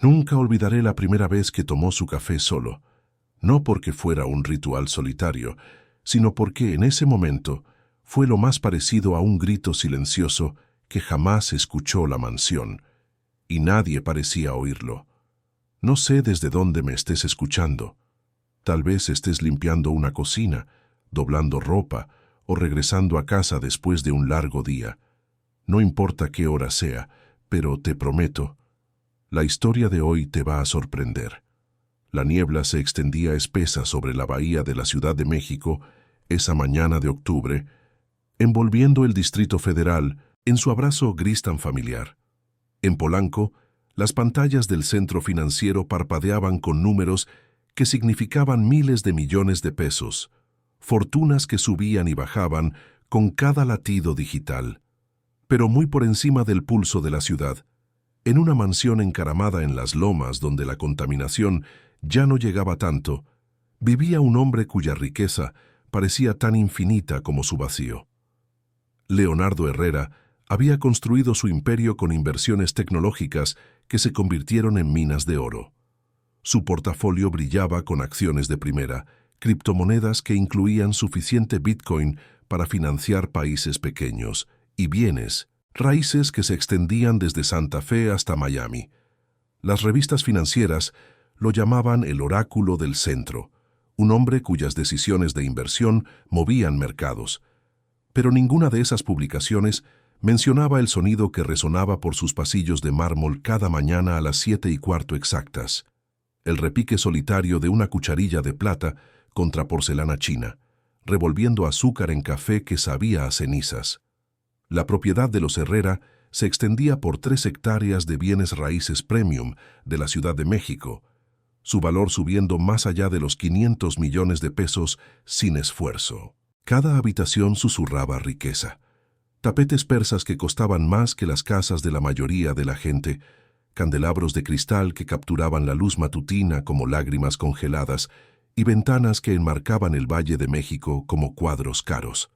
Nunca olvidaré la primera vez que tomó su café solo, no porque fuera un ritual solitario, sino porque en ese momento fue lo más parecido a un grito silencioso que jamás escuchó la mansión, y nadie parecía oírlo. No sé desde dónde me estés escuchando. Tal vez estés limpiando una cocina, doblando ropa o regresando a casa después de un largo día. No importa qué hora sea, pero te prometo, la historia de hoy te va a sorprender. La niebla se extendía espesa sobre la bahía de la Ciudad de México esa mañana de octubre, envolviendo el Distrito Federal en su abrazo gris tan familiar. En Polanco, las pantallas del centro financiero parpadeaban con números que significaban miles de millones de pesos, fortunas que subían y bajaban con cada latido digital. Pero muy por encima del pulso de la ciudad, en una mansión encaramada en las lomas donde la contaminación ya no llegaba tanto, vivía un hombre cuya riqueza parecía tan infinita como su vacío. Leonardo Herrera había construido su imperio con inversiones tecnológicas que se convirtieron en minas de oro. Su portafolio brillaba con acciones de primera, criptomonedas que incluían suficiente Bitcoin para financiar países pequeños, y bienes, raíces que se extendían desde Santa Fe hasta Miami. Las revistas financieras lo llamaban el oráculo del centro, un hombre cuyas decisiones de inversión movían mercados. Pero ninguna de esas publicaciones mencionaba el sonido que resonaba por sus pasillos de mármol cada mañana a las 7:15 exactas, el repique solitario de una cucharilla de plata contra porcelana china, revolviendo azúcar en café que sabía a cenizas. La propiedad de los Herrera se extendía por 3 hectáreas de bienes raíces premium de la Ciudad de México, su valor subiendo más allá de los 500 millones de pesos sin esfuerzo. Cada habitación susurraba riqueza. Tapetes persas que costaban más que las casas de la mayoría de la gente, candelabros de cristal que capturaban la luz matutina como lágrimas congeladas y ventanas que enmarcaban el Valle de México como cuadros caros.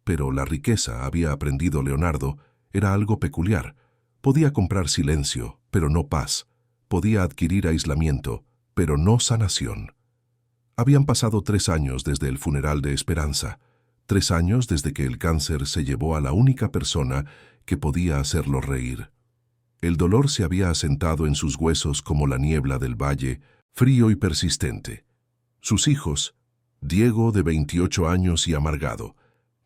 Pero la riqueza, había aprendido Leonardo, era algo peculiar. Podía comprar silencio, pero no paz. Podía adquirir aislamiento, pero no sanación. Habían pasado 3 años desde el funeral de Esperanza, 3 años desde que el cáncer se llevó a la única persona que podía hacerlo reír. El dolor se había asentado en sus huesos como la niebla del valle, frío y persistente. Sus hijos, Diego de 28 años y amargado,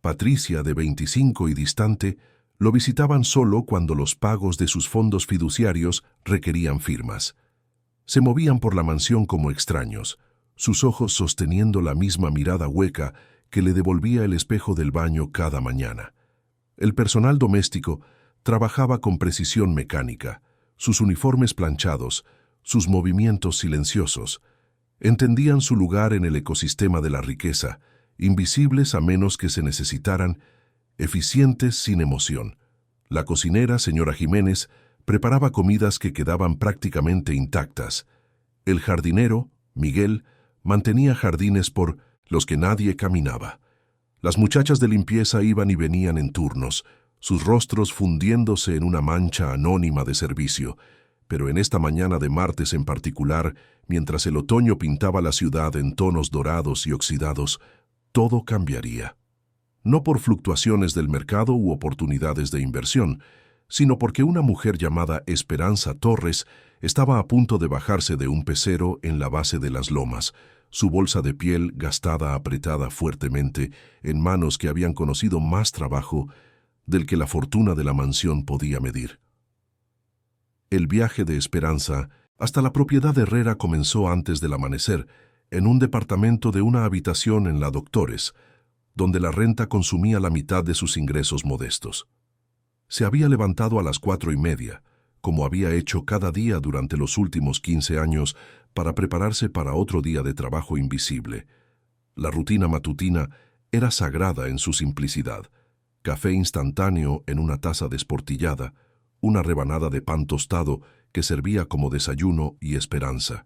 Patricia de 25 y distante, lo visitaban solo cuando los pagos de sus fondos fiduciarios requerían firmas. Se movían por la mansión como extraños, sus ojos sosteniendo la misma mirada hueca que le devolvía el espejo del baño cada mañana. El personal doméstico trabajaba con precisión mecánica, sus uniformes planchados, sus movimientos silenciosos. Entendían su lugar en el ecosistema de la riqueza, invisibles a menos que se necesitaran, eficientes sin emoción. La cocinera, señora Jiménez, preparaba comidas que quedaban prácticamente intactas. El jardinero, Miguel, mantenía jardines por los que nadie caminaba. Las muchachas de limpieza iban y venían en turnos, sus rostros fundiéndose en una mancha anónima de servicio. Pero en esta mañana de martes en particular, mientras el otoño pintaba la ciudad en tonos dorados y oxidados, todo cambiaría. No por fluctuaciones del mercado u oportunidades de inversión, sino porque una mujer llamada Esperanza Torres estaba a punto de bajarse de un pecero en la base de las lomas, su bolsa de piel gastada apretada fuertemente en manos que habían conocido más trabajo del que la fortuna de la mansión podía medir. El viaje de Esperanza hasta la propiedad de Herrera comenzó antes del amanecer, en un departamento de una habitación en la Doctores, donde la renta consumía la mitad de sus ingresos modestos. Se había levantado a las 4:30, como había hecho cada día durante los últimos 15 años, para prepararse para otro día de trabajo invisible. La rutina matutina era sagrada en su simplicidad. Café instantáneo en una taza desportillada, una rebanada de pan tostado que servía como desayuno y esperanza,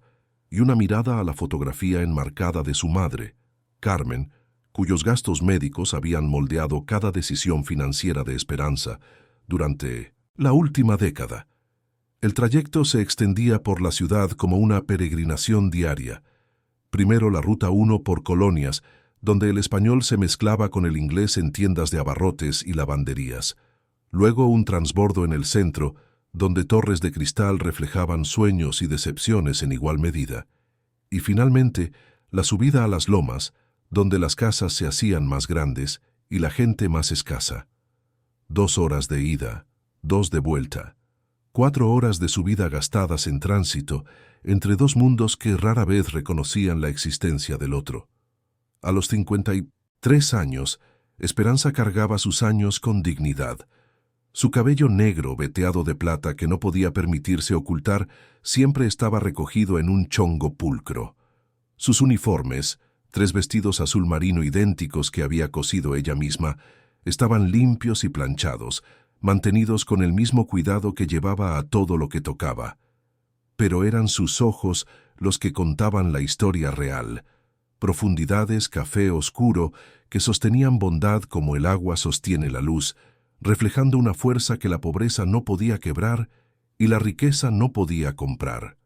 y una mirada a la fotografía enmarcada de su madre, Carmen, cuyos gastos médicos habían moldeado cada decisión financiera de Esperanza durante la última década. El trayecto se extendía por la ciudad como una peregrinación diaria. Primero la Ruta 1 por colonias, donde el español se mezclaba con el inglés en tiendas de abarrotes y lavanderías. Luego un transbordo en el centro, donde torres de cristal reflejaban sueños y decepciones en igual medida. Y finalmente, la subida a las lomas, donde las casas se hacían más grandes y la gente más escasa. 2 horas de ida, 2 de vuelta. 4 horas de subida gastadas en tránsito entre dos mundos que rara vez reconocían la existencia del otro. A los 53 años, Esperanza cargaba sus años con dignidad. Su cabello negro veteado de plata que no podía permitirse ocultar siempre estaba recogido en un chongo pulcro. Sus uniformes, 3 vestidos azul marino idénticos que había cosido ella misma, estaban limpios y planchados, mantenidos con el mismo cuidado que llevaba a todo lo que tocaba. Pero eran sus ojos los que contaban la historia real. Profundidades café oscuro que sostenían bondad como el agua sostiene la luz, reflejando una fuerza que la pobreza no podía quebrar y la riqueza no podía comprar.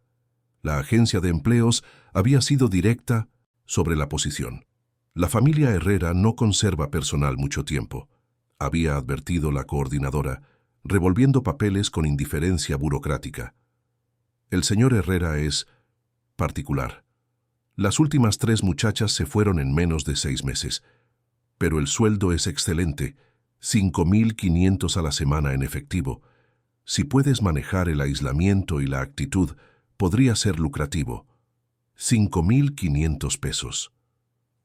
La agencia de empleos había sido directa sobre la posición. La familia Herrera no conserva personal mucho tiempo, había advertido la coordinadora, revolviendo papeles con indiferencia burocrática. El señor Herrera es particular. Las últimas 3 muchachas se fueron en menos de 6 meses, pero el sueldo es excelente, 5.500 a la semana en efectivo. Si puedes manejar el aislamiento y la actitud, podría ser lucrativo. 5.500 pesos.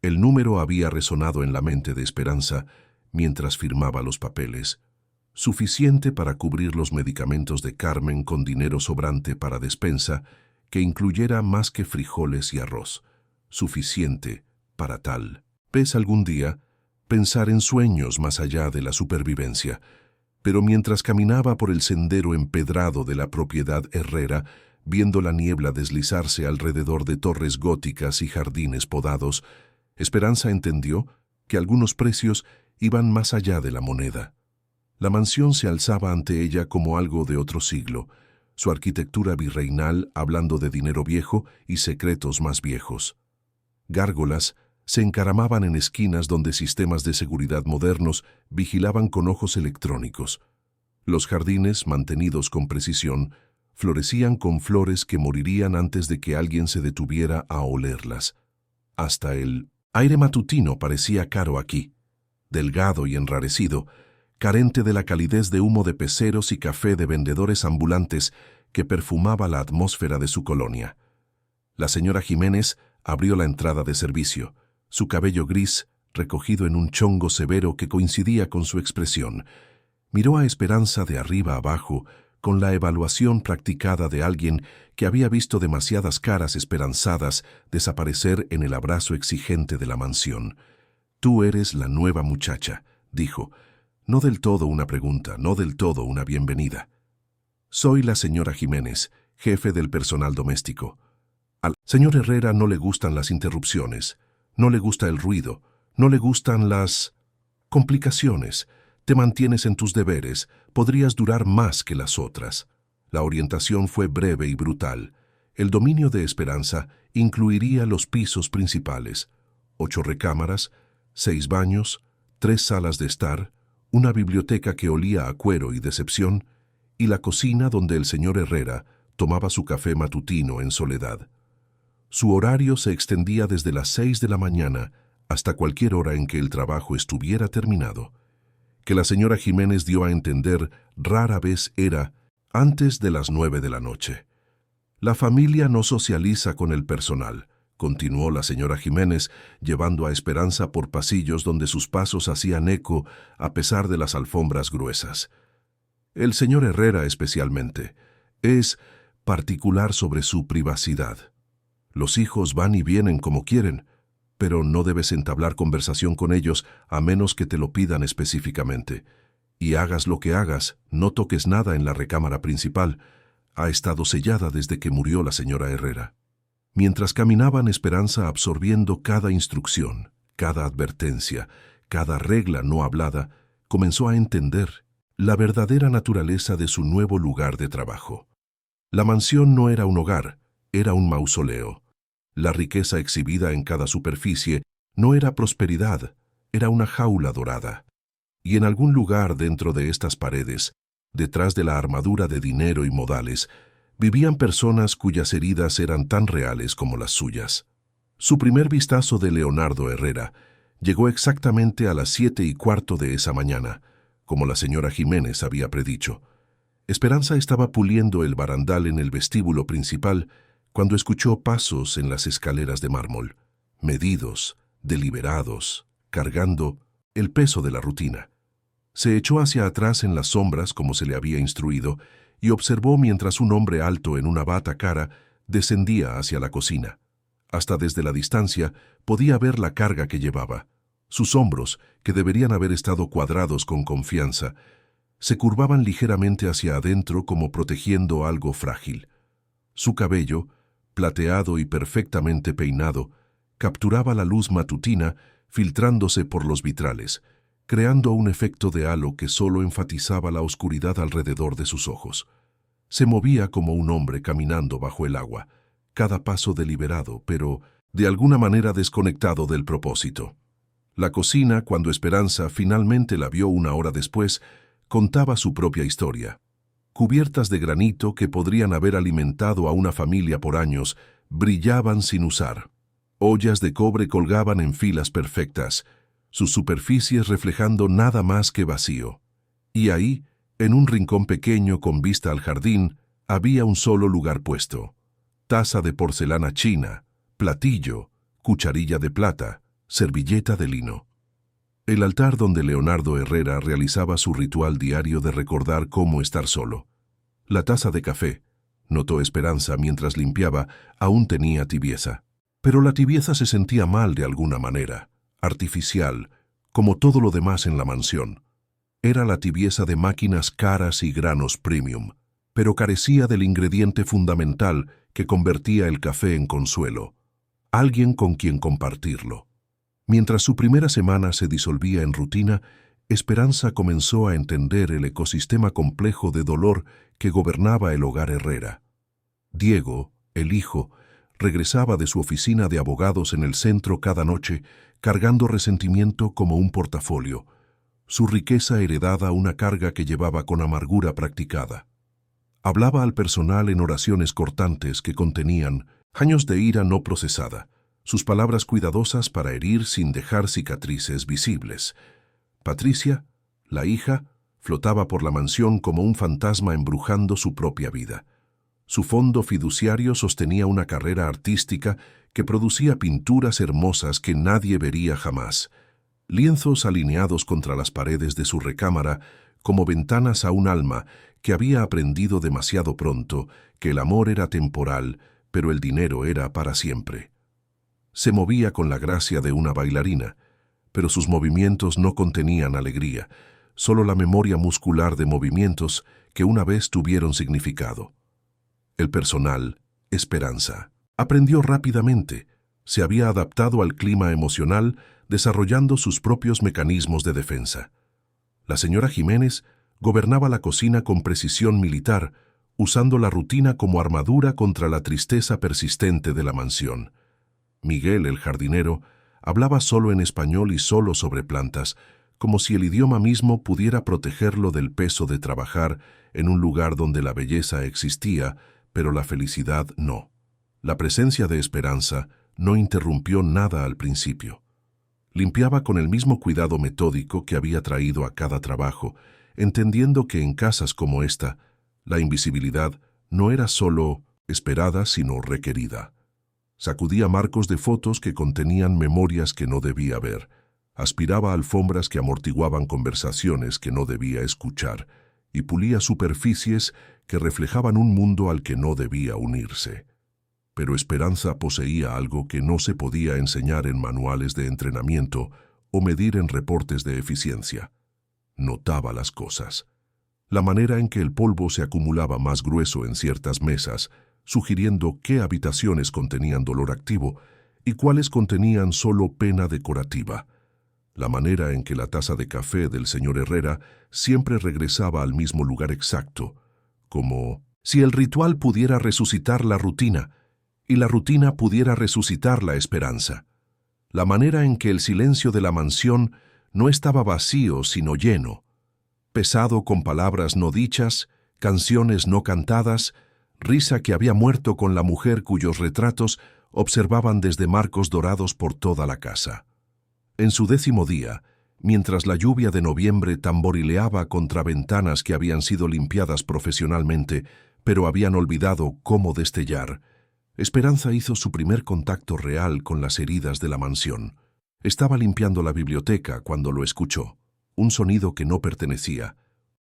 El número había resonado en la mente de Esperanza mientras firmaba los papeles. Suficiente para cubrir los medicamentos de Carmen con dinero sobrante para despensa que incluyera más que frijoles y arroz. Suficiente para tal vez algún día pensar en sueños más allá de la supervivencia. Pero mientras caminaba por el sendero empedrado de la propiedad Herrera, viendo la niebla deslizarse alrededor de torres góticas y jardines podados, Esperanza entendió que algunos precios iban más allá de la moneda. La mansión se alzaba ante ella como algo de otro siglo, su arquitectura virreinal hablando de dinero viejo y secretos más viejos. Gárgolas se encaramaban en esquinas donde sistemas de seguridad modernos vigilaban con ojos electrónicos. Los jardines, mantenidos con precisión, florecían con flores que morirían antes de que alguien se detuviera a olerlas. Hasta el aire matutino parecía caro aquí, delgado y enrarecido, carente de la calidez de humo de peceros y café de vendedores ambulantes que perfumaba la atmósfera de su colonia. La señora Jiménez abrió la entrada de servicio, su cabello gris recogido en un chongo severo que coincidía con su expresión. Miró a Esperanza de arriba abajo con la evaluación practicada de alguien que había visto demasiadas caras esperanzadas desaparecer en el abrazo exigente de la mansión. «Tú eres la nueva muchacha», dijo. No del todo una pregunta, no del todo una bienvenida. «Soy la señora Jiménez, jefe del personal doméstico. Al señor Herrera no le gustan las interrupciones, no le gusta el ruido, no le gustan las complicaciones. Te mantienes en tus deberes, podrías durar más que las otras». La orientación fue breve y brutal. El dominio de Esperanza incluiría los pisos principales, 8 recámaras, 6 baños, 3 salas de estar, una biblioteca que olía a cuero y decepción, y la cocina donde el señor Herrera tomaba su café matutino en soledad. Su horario se extendía desde las 6 de la mañana hasta cualquier hora en que el trabajo estuviera terminado. Que la señora Jiménez dio a entender rara vez era antes de las 9 de la noche. «La familia no socializa con el personal», continuó la señora Jiménez, llevando a Esperanza por pasillos donde sus pasos hacían eco a pesar de las alfombras gruesas. «El señor Herrera especialmente es particular sobre su privacidad. Los hijos van y vienen como quieren, pero no debes entablar conversación con ellos a menos que te lo pidan específicamente. Y hagas lo que hagas, no toques nada en la recámara principal. Ha estado sellada desde que murió la señora Herrera». Mientras caminaban, Esperanza absorbiendo cada instrucción, cada advertencia, cada regla no hablada, comenzó a entender la verdadera naturaleza de su nuevo lugar de trabajo. La mansión no era un hogar, era un mausoleo. La riqueza exhibida en cada superficie no era prosperidad, era una jaula dorada. Y en algún lugar dentro de estas paredes, detrás de la armadura de dinero y modales, vivían personas cuyas heridas eran tan reales como las suyas. Su primer vistazo de Leonardo Herrera llegó exactamente a las 7:15 de esa mañana, como la señora Jiménez había predicho. Esperanza estaba puliendo el barandal en el vestíbulo principal cuando escuchó pasos en las escaleras de mármol, medidos, deliberados, cargando el peso de la rutina. Se echó hacia atrás en las sombras como se le había instruido y observó mientras un hombre alto en una bata cara descendía hacia la cocina. Hasta desde la distancia podía ver la carga que llevaba. Sus hombros, que deberían haber estado cuadrados con confianza, se curvaban ligeramente hacia adentro como protegiendo algo frágil. Su cabello, plateado y perfectamente peinado, capturaba la luz matutina filtrándose por los vitrales, creando un efecto de halo que solo enfatizaba la oscuridad alrededor de sus ojos. Se movía como un hombre caminando bajo el agua, cada paso deliberado, pero de alguna manera desconectado del propósito. La cocina, cuando Esperanza finalmente la vio una hora después, contaba su propia historia. Cubiertas de granito que podrían haber alimentado a una familia por años, brillaban sin usar. Ollas de cobre colgaban en filas perfectas, sus superficies reflejando nada más que vacío. Y ahí, en un rincón pequeño con vista al jardín, había un solo lugar puesto. Taza de porcelana china, platillo, cucharilla de plata, servilleta de lino. El altar donde Leonardo Herrera realizaba su ritual diario de recordar cómo estar solo. La taza de café, notó Esperanza mientras limpiaba, aún tenía tibieza. Pero la tibieza se sentía mal de alguna manera, artificial, como todo lo demás en la mansión. Era la tibieza de máquinas caras y granos premium, pero carecía del ingrediente fundamental que convertía el café en consuelo, alguien con quien compartirlo. Mientras su primera semana se disolvía en rutina, Esperanza comenzó a entender el ecosistema complejo de dolor que gobernaba el hogar Herrera. Diego, el hijo, regresaba de su oficina de abogados en el centro cada noche, cargando resentimiento como un portafolio, su riqueza heredada una carga que llevaba con amargura practicada. Hablaba al personal en oraciones cortantes que contenían años de ira no procesada, sus palabras cuidadosas para herir sin dejar cicatrices visibles. Patricia, la hija, flotaba por la mansión como un fantasma embrujando su propia vida. Su fondo fiduciario sostenía una carrera artística que producía pinturas hermosas que nadie vería jamás, lienzos alineados contra las paredes de su recámara como ventanas a un alma que había aprendido demasiado pronto que el amor era temporal, pero el dinero era para siempre. Se movía con la gracia de una bailarina, pero sus movimientos no contenían alegría, solo la memoria muscular de movimientos que una vez tuvieron significado. El personal, Esperanza, aprendió rápidamente, se había adaptado al clima emocional, desarrollando sus propios mecanismos de defensa. La señora Jiménez gobernaba la cocina con precisión militar, usando la rutina como armadura contra la tristeza persistente de la mansión. Miguel, el jardinero, hablaba solo en español y solo sobre plantas, como si el idioma mismo pudiera protegerlo del peso de trabajar en un lugar donde la belleza existía, pero la felicidad no. La presencia de Esperanza no interrumpió nada al principio. Limpiaba con el mismo cuidado metódico que había traído a cada trabajo, entendiendo que en casas como esta, la invisibilidad no era solo esperada, sino requerida. Sacudía marcos de fotos que contenían memorias que no debía ver, aspiraba alfombras que amortiguaban conversaciones que no debía escuchar, y pulía superficies que reflejaban un mundo al que no debía unirse. Pero Esperanza poseía algo que no se podía enseñar en manuales de entrenamiento o medir en reportes de eficiencia. Notaba las cosas. La manera en que el polvo se acumulaba más grueso en ciertas mesas, sugiriendo qué habitaciones contenían dolor activo y cuáles contenían solo pena decorativa. La manera en que la taza de café del señor Herrera siempre regresaba al mismo lugar exacto, como Si el ritual pudiera resucitar la rutina, y la rutina pudiera resucitar la esperanza. La manera en que el silencio de la mansión no estaba vacío sino lleno, pesado con palabras no dichas, canciones no cantadas, risa que había muerto con la mujer cuyos retratos observaban desde marcos dorados por toda la casa. En su 10º día, mientras la lluvia de noviembre tamborileaba contra ventanas que habían sido limpiadas profesionalmente, pero habían olvidado cómo destellar, Esperanza hizo su primer contacto real con las heridas de la mansión. Estaba limpiando la biblioteca cuando lo escuchó, un sonido que no pertenecía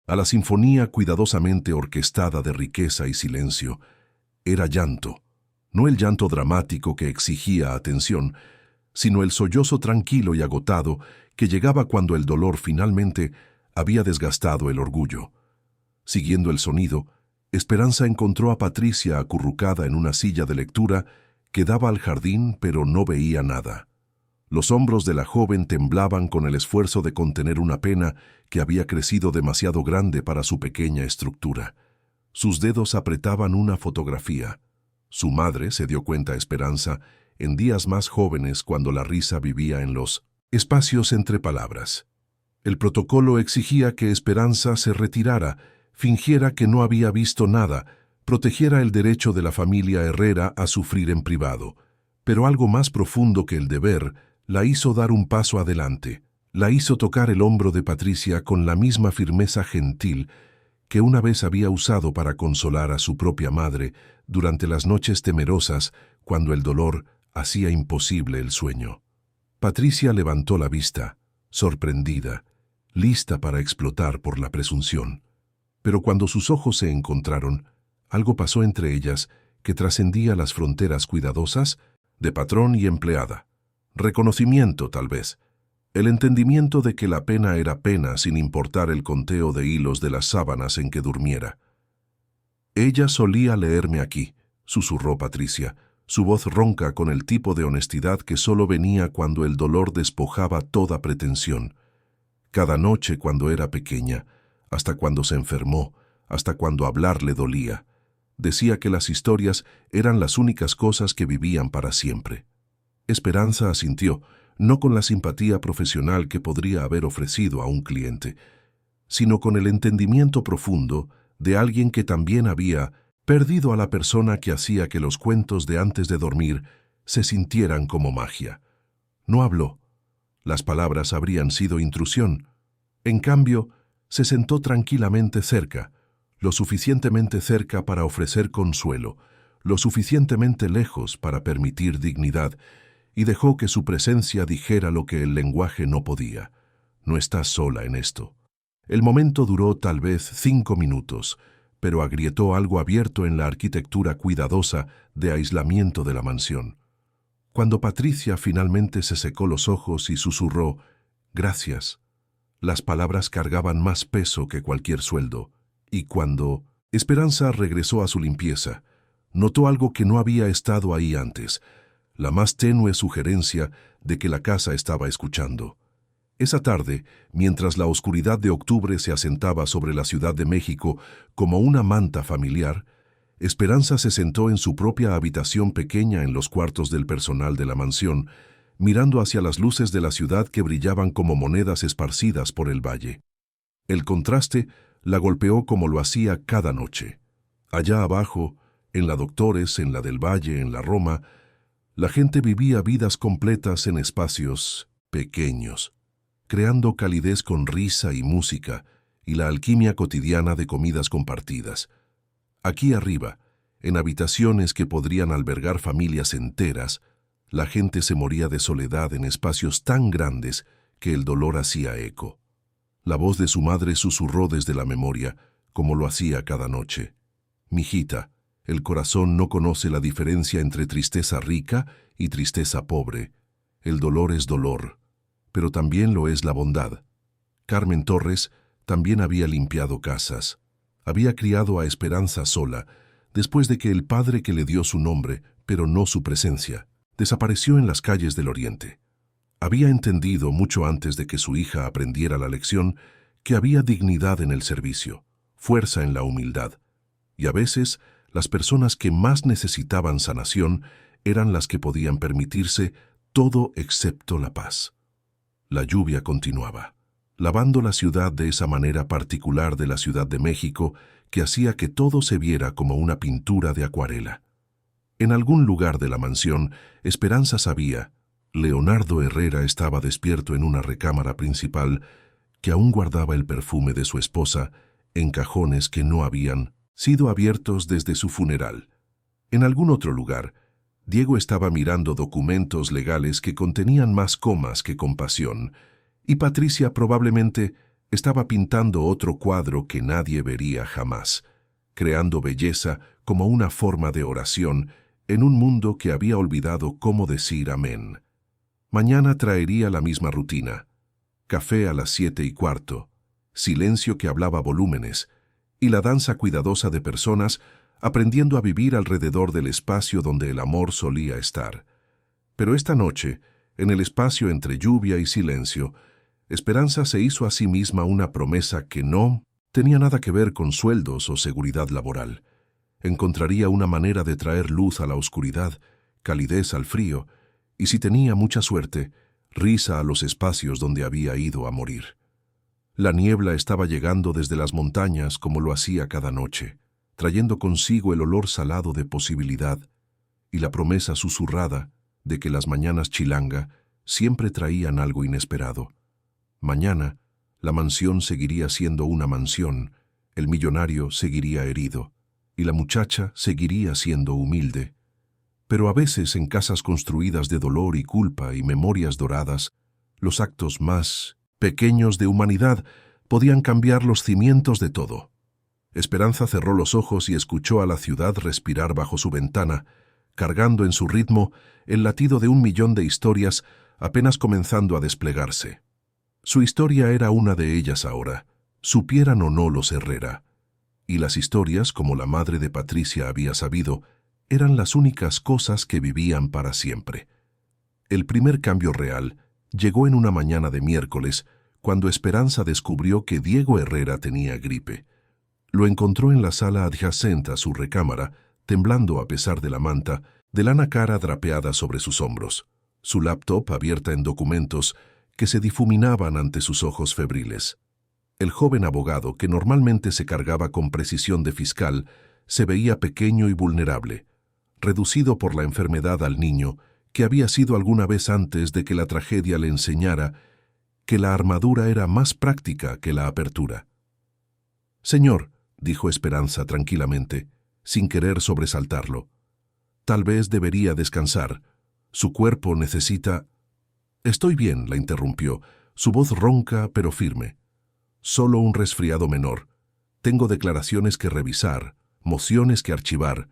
a la sinfonía cuidadosamente orquestada de riqueza y silencio. Era llanto, no el llanto dramático que exigía atención, sino el sollozo tranquilo y agotado que llegaba cuando el dolor finalmente había desgastado el orgullo. Siguiendo el sonido, Esperanza encontró a Patricia acurrucada en una silla de lectura que daba al jardín, pero no veía nada. Los hombros de la joven temblaban con el esfuerzo de contener una pena que había crecido demasiado grande para su pequeña estructura. Sus dedos apretaban una fotografía. Su madre, se dio cuenta Esperanza, en días más jóvenes cuando la risa vivía en los espacios entre palabras. El protocolo exigía que Esperanza se retirara, fingiera que no había visto nada, protegiera el derecho de la familia Herrera a sufrir en privado. Pero algo más profundo que el deber la hizo dar un paso adelante. La hizo tocar el hombro de Patricia con la misma firmeza gentil que una vez había usado para consolar a su propia madre durante las noches temerosas cuando el dolor hacía imposible el sueño. Patricia levantó la vista, sorprendida, lista para explotar por la presunción. Pero cuando sus ojos se encontraron, algo pasó entre ellas que trascendía las fronteras cuidadosas de patrón y empleada. Reconocimiento, tal vez. El entendimiento de que la pena era pena sin importar el conteo de hilos de las sábanas en que durmiera. «Ella solía leerme aquí», susurró Patricia, su voz ronca con el tipo de honestidad que solo venía cuando el dolor despojaba toda pretensión. Cada noche cuando era pequeña, hasta cuando se enfermó, hasta cuando hablar le dolía. Decía que las historias eran las únicas cosas que vivían para siempre. Esperanza asintió, no con la simpatía profesional que podría haber ofrecido a un cliente, sino con el entendimiento profundo de alguien que también había perdido a la persona que hacía que los cuentos de antes de dormir se sintieran como magia. No habló. Las palabras habrían sido intrusión. En cambio, se sentó tranquilamente cerca, lo suficientemente cerca para ofrecer consuelo, lo suficientemente lejos para permitir dignidad, y dejó que su presencia dijera lo que el lenguaje no podía. No estás sola en esto. El momento duró tal vez 5 minutos, pero agrietó algo abierto en la arquitectura cuidadosa de aislamiento de la mansión. Cuando Patricia finalmente se secó los ojos y susurró, «Gracias», las palabras cargaban más peso que cualquier sueldo, y cuando Esperanza regresó a su limpieza, notó algo que no había estado ahí antes, la más tenue sugerencia de que la casa estaba escuchando. Esa tarde, mientras la oscuridad de octubre se asentaba sobre la Ciudad de México como una manta familiar, Esperanza se sentó en su propia habitación pequeña en los cuartos del personal de la mansión, mirando hacia las luces de la ciudad que brillaban como monedas esparcidas por el valle. El contraste la golpeó como lo hacía cada noche. Allá abajo, en la Doctores, en la del Valle, en la Roma, la gente vivía vidas completas en espacios pequeños, creando calidez con risa y música y la alquimia cotidiana de comidas compartidas. Aquí arriba, en habitaciones que podrían albergar familias enteras, la gente se moría de soledad en espacios tan grandes que el dolor hacía eco. La voz de su madre susurró desde la memoria, como lo hacía cada noche. «Mijita, el corazón no conoce la diferencia entre tristeza rica y tristeza pobre. El dolor es dolor, pero también lo es la bondad». Carmen Torres también había limpiado casas. Había criado a Esperanza sola, después de que el padre que le dio su nombre, pero no su presencia, desapareció en las calles del Oriente. Había entendido, mucho antes de que su hija aprendiera la lección, que había dignidad en el servicio, fuerza en la humildad. y a veces las personas que más necesitaban sanación eran las que podían permitirse todo excepto la paz. La lluvia continuaba, lavando la ciudad de esa manera particular de la Ciudad de México que hacía que todo se viera como una pintura de acuarela. En algún lugar de la mansión, Esperanza sabía, Leonardo Herrera estaba despierto en una recámara principal que aún guardaba el perfume de su esposa en cajones que no habían sido abiertos desde su funeral. En algún otro lugar, Diego estaba mirando documentos legales que contenían más comas que compasión, y Patricia probablemente estaba pintando otro cuadro que nadie vería jamás, creando belleza como una forma de oración en un mundo que había olvidado cómo decir amén. Mañana traería la misma rutina: café a las 7:15, silencio que hablaba volúmenes, y la danza cuidadosa de personas aprendiendo a vivir alrededor del espacio donde el amor solía estar. Pero esta noche, en el espacio entre lluvia y silencio, Esperanza se hizo a sí misma una promesa que no tenía nada que ver con sueldos o seguridad laboral. Encontraría una manera de traer luz a la oscuridad, calidez al frío, y si tenía mucha suerte, risa a los espacios donde había ido a morir. La niebla estaba llegando desde las montañas como lo hacía cada noche, trayendo consigo el olor salado de posibilidad y la promesa susurrada de que las mañanas chilanga siempre traían algo inesperado. Mañana, la mansión seguiría siendo una mansión, el millonario seguiría herido, y la muchacha seguiría siendo humilde. Pero a veces en casas construidas de dolor y culpa y memorias doradas, los actos más pequeños de humanidad podían cambiar los cimientos de todo. Esperanza cerró los ojos y escuchó a la ciudad respirar bajo su ventana, cargando en su ritmo el latido de 1.000.000 de historias apenas comenzando a desplegarse. Su historia era una de ellas ahora, supieran o no los Herrera. Y las historias, como la madre de Patricia había sabido, eran las únicas cosas que vivían para siempre. El primer cambio real llegó en una mañana de miércoles, cuando Esperanza descubrió que Diego Herrera tenía gripe. Lo encontró en la sala adyacente a su recámara, temblando a pesar de la manta, de lana cara drapeada sobre sus hombros, su laptop abierta en documentos que se difuminaban ante sus ojos febriles. El joven abogado, que normalmente se cargaba con precisión de fiscal, se veía pequeño y vulnerable, reducido por la enfermedad al niño, que había sido alguna vez antes de que la tragedia le enseñara que la armadura era más práctica que la apertura. «Señor», dijo Esperanza tranquilamente, sin querer sobresaltarlo, «tal vez debería descansar. Su cuerpo necesita...» «Estoy bien», la interrumpió, su voz ronca pero firme. «Solo un resfriado menor. Tengo declaraciones que revisar, mociones que archivar.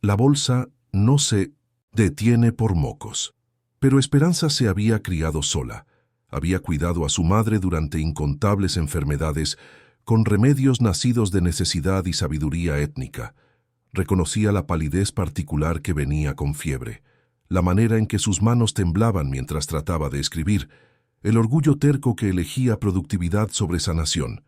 La bolsa no se detiene por mocos». Pero Esperanza se había criado sola. Había cuidado a su madre durante incontables enfermedades, con remedios nacidos de necesidad y sabiduría étnica. Reconocía la palidez particular que venía con fiebre, la manera en que sus manos temblaban mientras trataba de escribir, el orgullo terco que elegía productividad sobre sanación.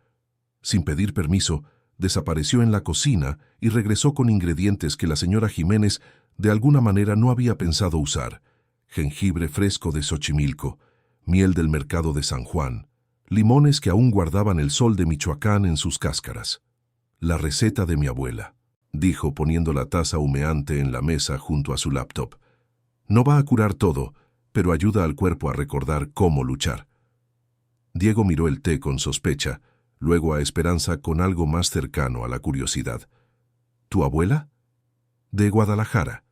Sin pedir permiso, desapareció en la cocina y regresó con ingredientes que la señora Jiménez de alguna manera no había pensado usar: jengibre fresco de Xochimilco, miel del mercado de San Juan, limones que aún guardaban el sol de Michoacán en sus cáscaras. «La receta de mi abuela», dijo poniendo la taza humeante en la mesa junto a su laptop. «No va a curar todo, pero ayuda al cuerpo a recordar cómo luchar». Diego miró el té con sospecha, luego a Esperanza con algo más cercano a la curiosidad. «¿Tu abuela?» «De Guadalajara.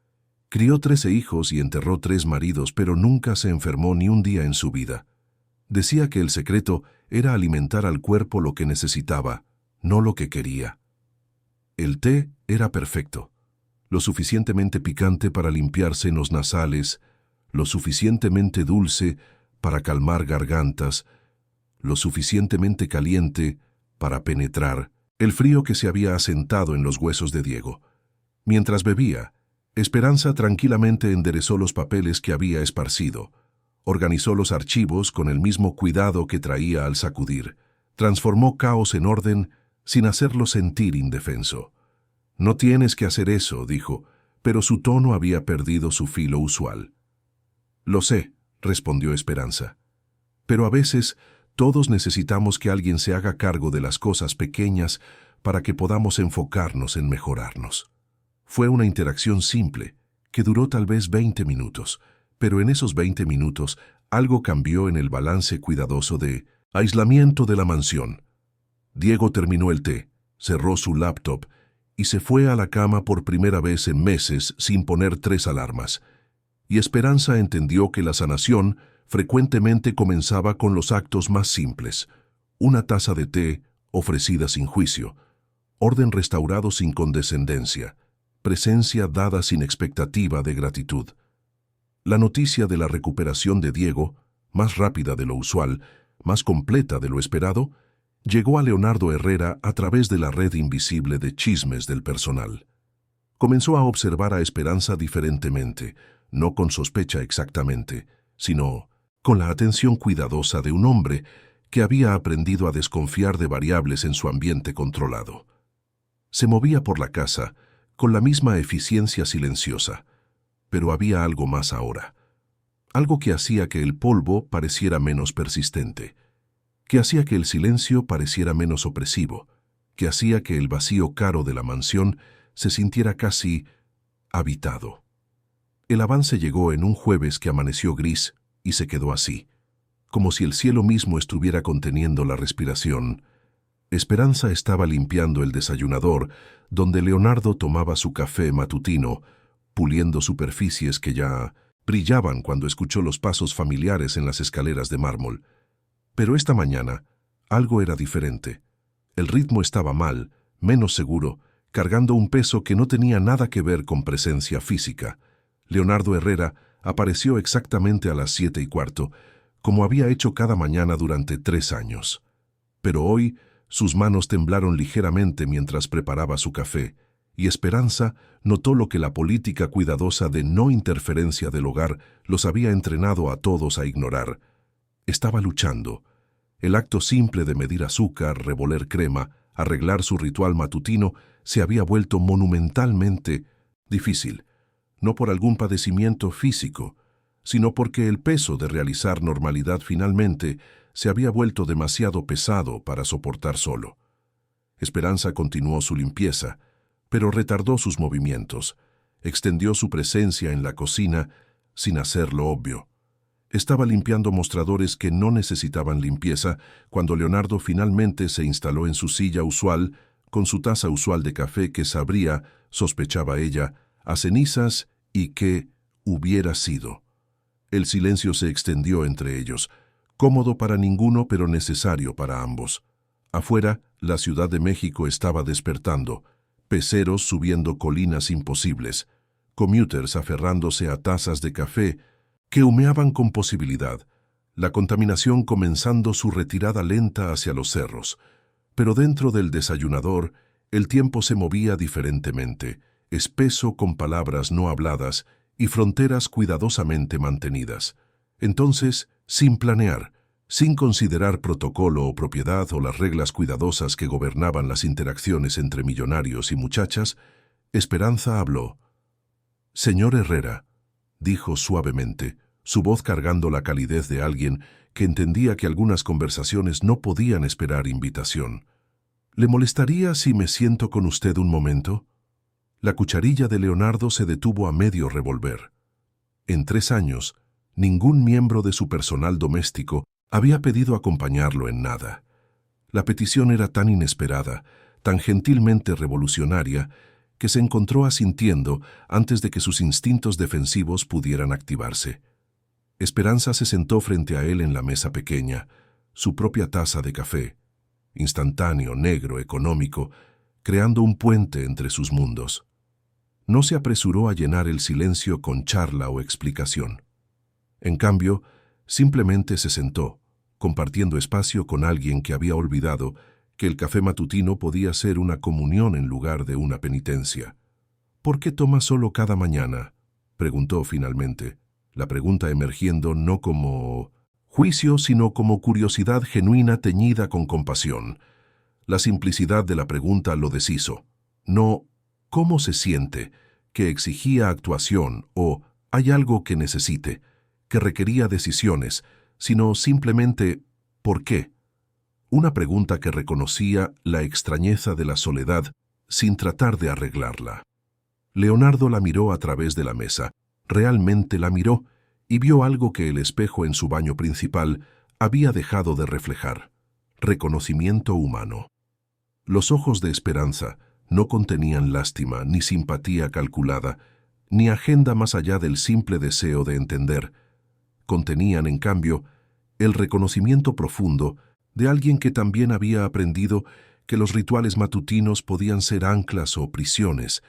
Crió 13 hijos y enterró 3 maridos, pero nunca se enfermó ni un día en su vida. Decía que el secreto era alimentar al cuerpo lo que necesitaba, no lo que quería». El té era perfecto, lo suficientemente picante para limpiar senos nasales, lo suficientemente dulce para calmar gargantas, lo suficientemente caliente para penetrar el frío que se había asentado en los huesos de Diego. Mientras bebía, Esperanza tranquilamente enderezó los papeles que había esparcido, organizó los archivos con el mismo cuidado que traía al sacudir, transformó caos en orden sin hacerlo sentir indefenso. No tienes que hacer eso, dijo, pero su tono había perdido su filo usual. Lo sé, respondió Esperanza. Pero a veces todos necesitamos que alguien se haga cargo de las cosas pequeñas para que podamos enfocarnos en mejorarnos. Fue una interacción simple, que duró tal vez 20 minutos, pero en esos 20 minutos algo cambió en el balance cuidadoso de aislamiento de la mansión. Diego terminó el té, cerró su laptop y se fue a la cama por primera vez en meses sin poner 3 alarmas. Y Esperanza entendió que la sanación frecuentemente comenzaba con los actos más simples: una taza de té ofrecida sin juicio, orden restaurado sin condescendencia, presencia dada sin expectativa de gratitud. La noticia de la recuperación de Diego, más rápida de lo usual, más completa de lo esperado, llegó a Leonardo Herrera a través de la red invisible de chismes del personal. Comenzó a observar a Esperanza diferentemente, no con sospecha exactamente, sino con la atención cuidadosa de un hombre que había aprendido a desconfiar de variables en su ambiente controlado. Se movía por la casa con la misma eficiencia silenciosa, pero había algo más ahora, algo que hacía que el polvo pareciera menos persistente, que hacía que el silencio pareciera menos opresivo, que hacía que el vacío caro de la mansión se sintiera casi habitado. El avance llegó en un jueves que amaneció gris y se quedó así, como si el cielo mismo estuviera conteniendo la respiración. Esperanza estaba limpiando el desayunador, donde Leonardo tomaba su café matutino, puliendo superficies que ya brillaban cuando escuchó los pasos familiares en las escaleras de mármol. Pero esta mañana, algo era diferente. El ritmo estaba mal, menos seguro, cargando un peso que no tenía nada que ver con presencia física. Leonardo Herrera apareció exactamente a las 7:15, como había hecho cada mañana durante 3 años. Pero hoy sus manos temblaron ligeramente mientras preparaba su café, y Esperanza notó lo que la política cuidadosa de no interferencia del hogar los había entrenado a todos a ignorar. Estaba luchando. El acto simple de medir azúcar, revolver crema, arreglar su ritual matutino, se había vuelto monumentalmente difícil, no por algún padecimiento físico, sino porque el peso de realizar normalidad finalmente se había vuelto demasiado pesado para soportar solo. Esperanza continuó su limpieza, pero retardó sus movimientos, extendió su presencia en la cocina sin hacerlo obvio. Estaba limpiando mostradores que no necesitaban limpieza cuando Leonardo finalmente se instaló en su silla usual, con su taza usual de café que sabría, sospechaba ella, a cenizas y que hubiera sido. El silencio se extendió entre ellos, cómodo para ninguno pero necesario para ambos. Afuera, la Ciudad de México estaba despertando, peceros subiendo colinas imposibles, commuters aferrándose a tazas de café que humeaban con posibilidad, la contaminación comenzando su retirada lenta hacia los cerros. Pero dentro del desayunador, el tiempo se movía diferentemente, espeso con palabras no habladas y fronteras cuidadosamente mantenidas. Entonces, sin planear, sin considerar protocolo o propiedad o las reglas cuidadosas que gobernaban las interacciones entre millonarios y muchachas, Esperanza habló. «Señor Herrera», dijo suavemente, su voz cargando la calidez de alguien que entendía que algunas conversaciones no podían esperar invitación. «¿Le molestaría si me siento con usted un momento?» La cucharilla de Leonardo se detuvo a medio revolver. En 3 años, ningún miembro de su personal doméstico había pedido acompañarlo en nada. La petición era tan inesperada, tan gentilmente revolucionaria, que se encontró asintiendo antes de que sus instintos defensivos pudieran activarse. Esperanza se sentó frente a él en la mesa pequeña, su propia taza de café, instantáneo, negro, económico, creando un puente entre sus mundos. No se apresuró a llenar el silencio con charla o explicación. En cambio, simplemente se sentó, compartiendo espacio con alguien que había olvidado que el café matutino podía ser una comunión en lugar de una penitencia. «¿Por qué toma solo cada mañana?», preguntó finalmente, la pregunta emergiendo no como juicio, sino como curiosidad genuina teñida con compasión. La simplicidad de la pregunta lo deshizo. «No, ¿Cómo se siente? Que exigía actuación o hay algo que necesite, que requería decisiones, sino simplemente ¿por qué? Una pregunta que reconocía la extrañeza de la soledad sin tratar de arreglarla. Leonardo la miró a través de la mesa, realmente la miró, y vio algo que el espejo en su baño principal había dejado de reflejar: reconocimiento humano. Los ojos de Esperanza no contenían lástima, ni simpatía calculada, ni agenda más allá del simple deseo de entender. Contenían, en cambio, el reconocimiento profundo de alguien que también había aprendido que los rituales matutinos podían ser anclas o prisiones,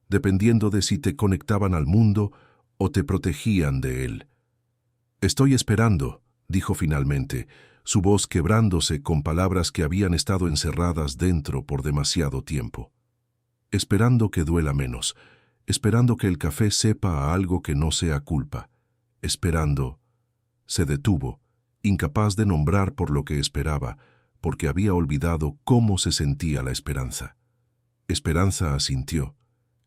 dependiendo de si te conectaban al mundo o te protegían de él. «Estoy esperando», dijo finalmente, su voz quebrándose con palabras que habían estado encerradas dentro por demasiado tiempo. «Esperando que duela menos, esperando que el café sepa a algo que no sea culpa, esperando». Se detuvo, incapaz de nombrar por lo que esperaba, porque había olvidado cómo se sentía la esperanza. Esperanza asintió,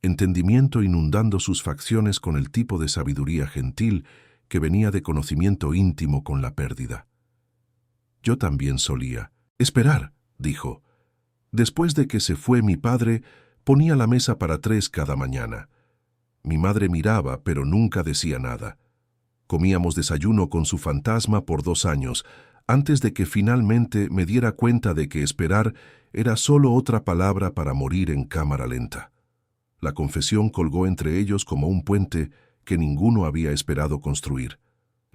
entendimiento inundando sus facciones con el tipo de sabiduría gentil que venía de conocimiento íntimo con la pérdida. «Yo también solía esperar», dijo. «Después de que se fue mi padre, ponía la mesa para 3 cada mañana. Mi madre miraba, pero nunca decía nada. Comíamos desayuno con su fantasma por 2 años, antes de que finalmente me diera cuenta de que esperar era solo otra palabra para morir en cámara lenta». La confesión colgó entre ellos como un puente que ninguno había esperado construir.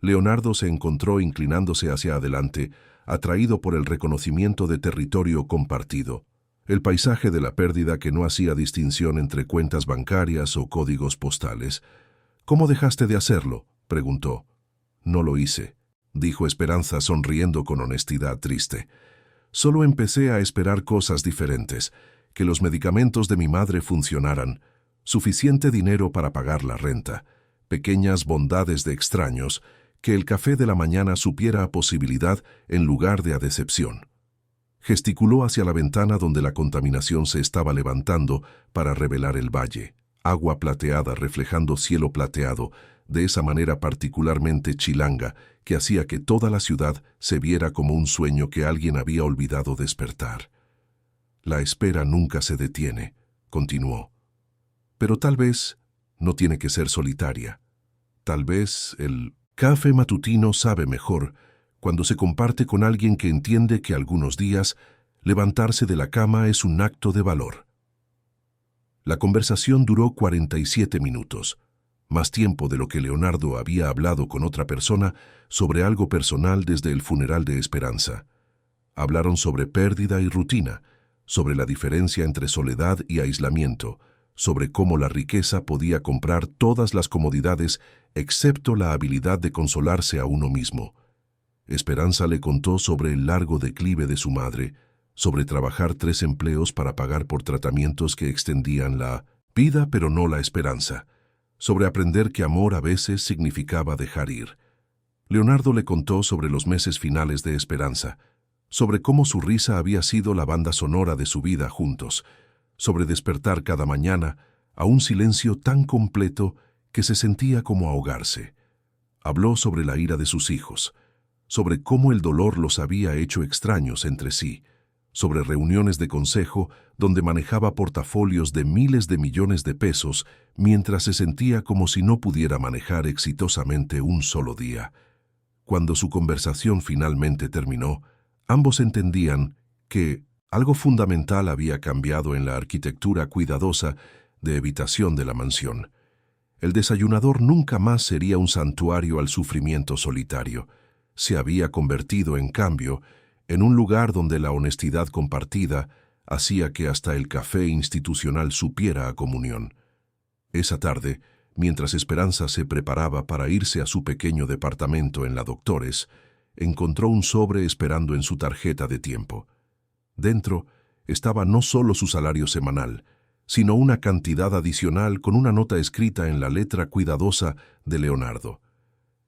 Leonardo se encontró inclinándose hacia adelante, atraído por el reconocimiento de territorio compartido. El paisaje de la pérdida que no hacía distinción entre cuentas bancarias o códigos postales. «¿Cómo dejaste de hacerlo?», preguntó. «No lo hice», dijo Esperanza sonriendo con honestidad triste. «Solo empecé a esperar cosas diferentes, que los medicamentos de mi madre funcionaran, suficiente dinero para pagar la renta, pequeñas bondades de extraños, que el café de la mañana supiera a posibilidad en lugar de a decepción». Gesticuló hacia la ventana donde la contaminación se estaba levantando para revelar el valle, agua plateada reflejando cielo plateado, de esa manera particularmente chilanga que hacía que toda la ciudad se viera como un sueño que alguien había olvidado despertar. «La espera nunca se detiene», continuó. «Pero tal vez no tiene que ser solitaria. Tal vez el café matutino sabe mejor cuando se comparte con alguien que entiende que algunos días levantarse de la cama es un acto de valor». La conversación duró 47 minutos, más tiempo de lo que Leonardo había hablado con otra persona sobre algo personal desde el funeral de Esperanza. Hablaron sobre pérdida y rutina, sobre la diferencia entre soledad y aislamiento, sobre cómo la riqueza podía comprar todas las comodidades excepto la habilidad de consolarse a uno mismo. Esperanza le contó sobre el largo declive de su madre, sobre trabajar 3 empleos para pagar por tratamientos que extendían la vida pero no la esperanza, sobre aprender que amor a veces significaba dejar ir. Leonardo le contó sobre los meses finales de Esperanza, sobre cómo su risa había sido la banda sonora de su vida juntos, sobre despertar cada mañana a un silencio tan completo que se sentía como ahogarse. Habló sobre la ira de sus hijos, sobre cómo el dolor los había hecho extraños entre sí, sobre reuniones de consejo donde manejaba portafolios de miles de millones de pesos mientras se sentía como si no pudiera manejar exitosamente un solo día. Cuando su conversación finalmente terminó, ambos entendían que algo fundamental había cambiado en la arquitectura cuidadosa de habitación de la mansión. El desayunador nunca más sería un santuario al sufrimiento solitario. Se había convertido, en cambio, en un lugar donde la honestidad compartida hacía que hasta el café institucional supiera a comunión. Esa tarde, mientras Esperanza se preparaba para irse a su pequeño departamento en la Doctores, encontró un sobre esperando en su tarjeta de tiempo. Dentro estaba no solo su salario semanal, sino una cantidad adicional con una nota escrita en la letra cuidadosa de Leonardo.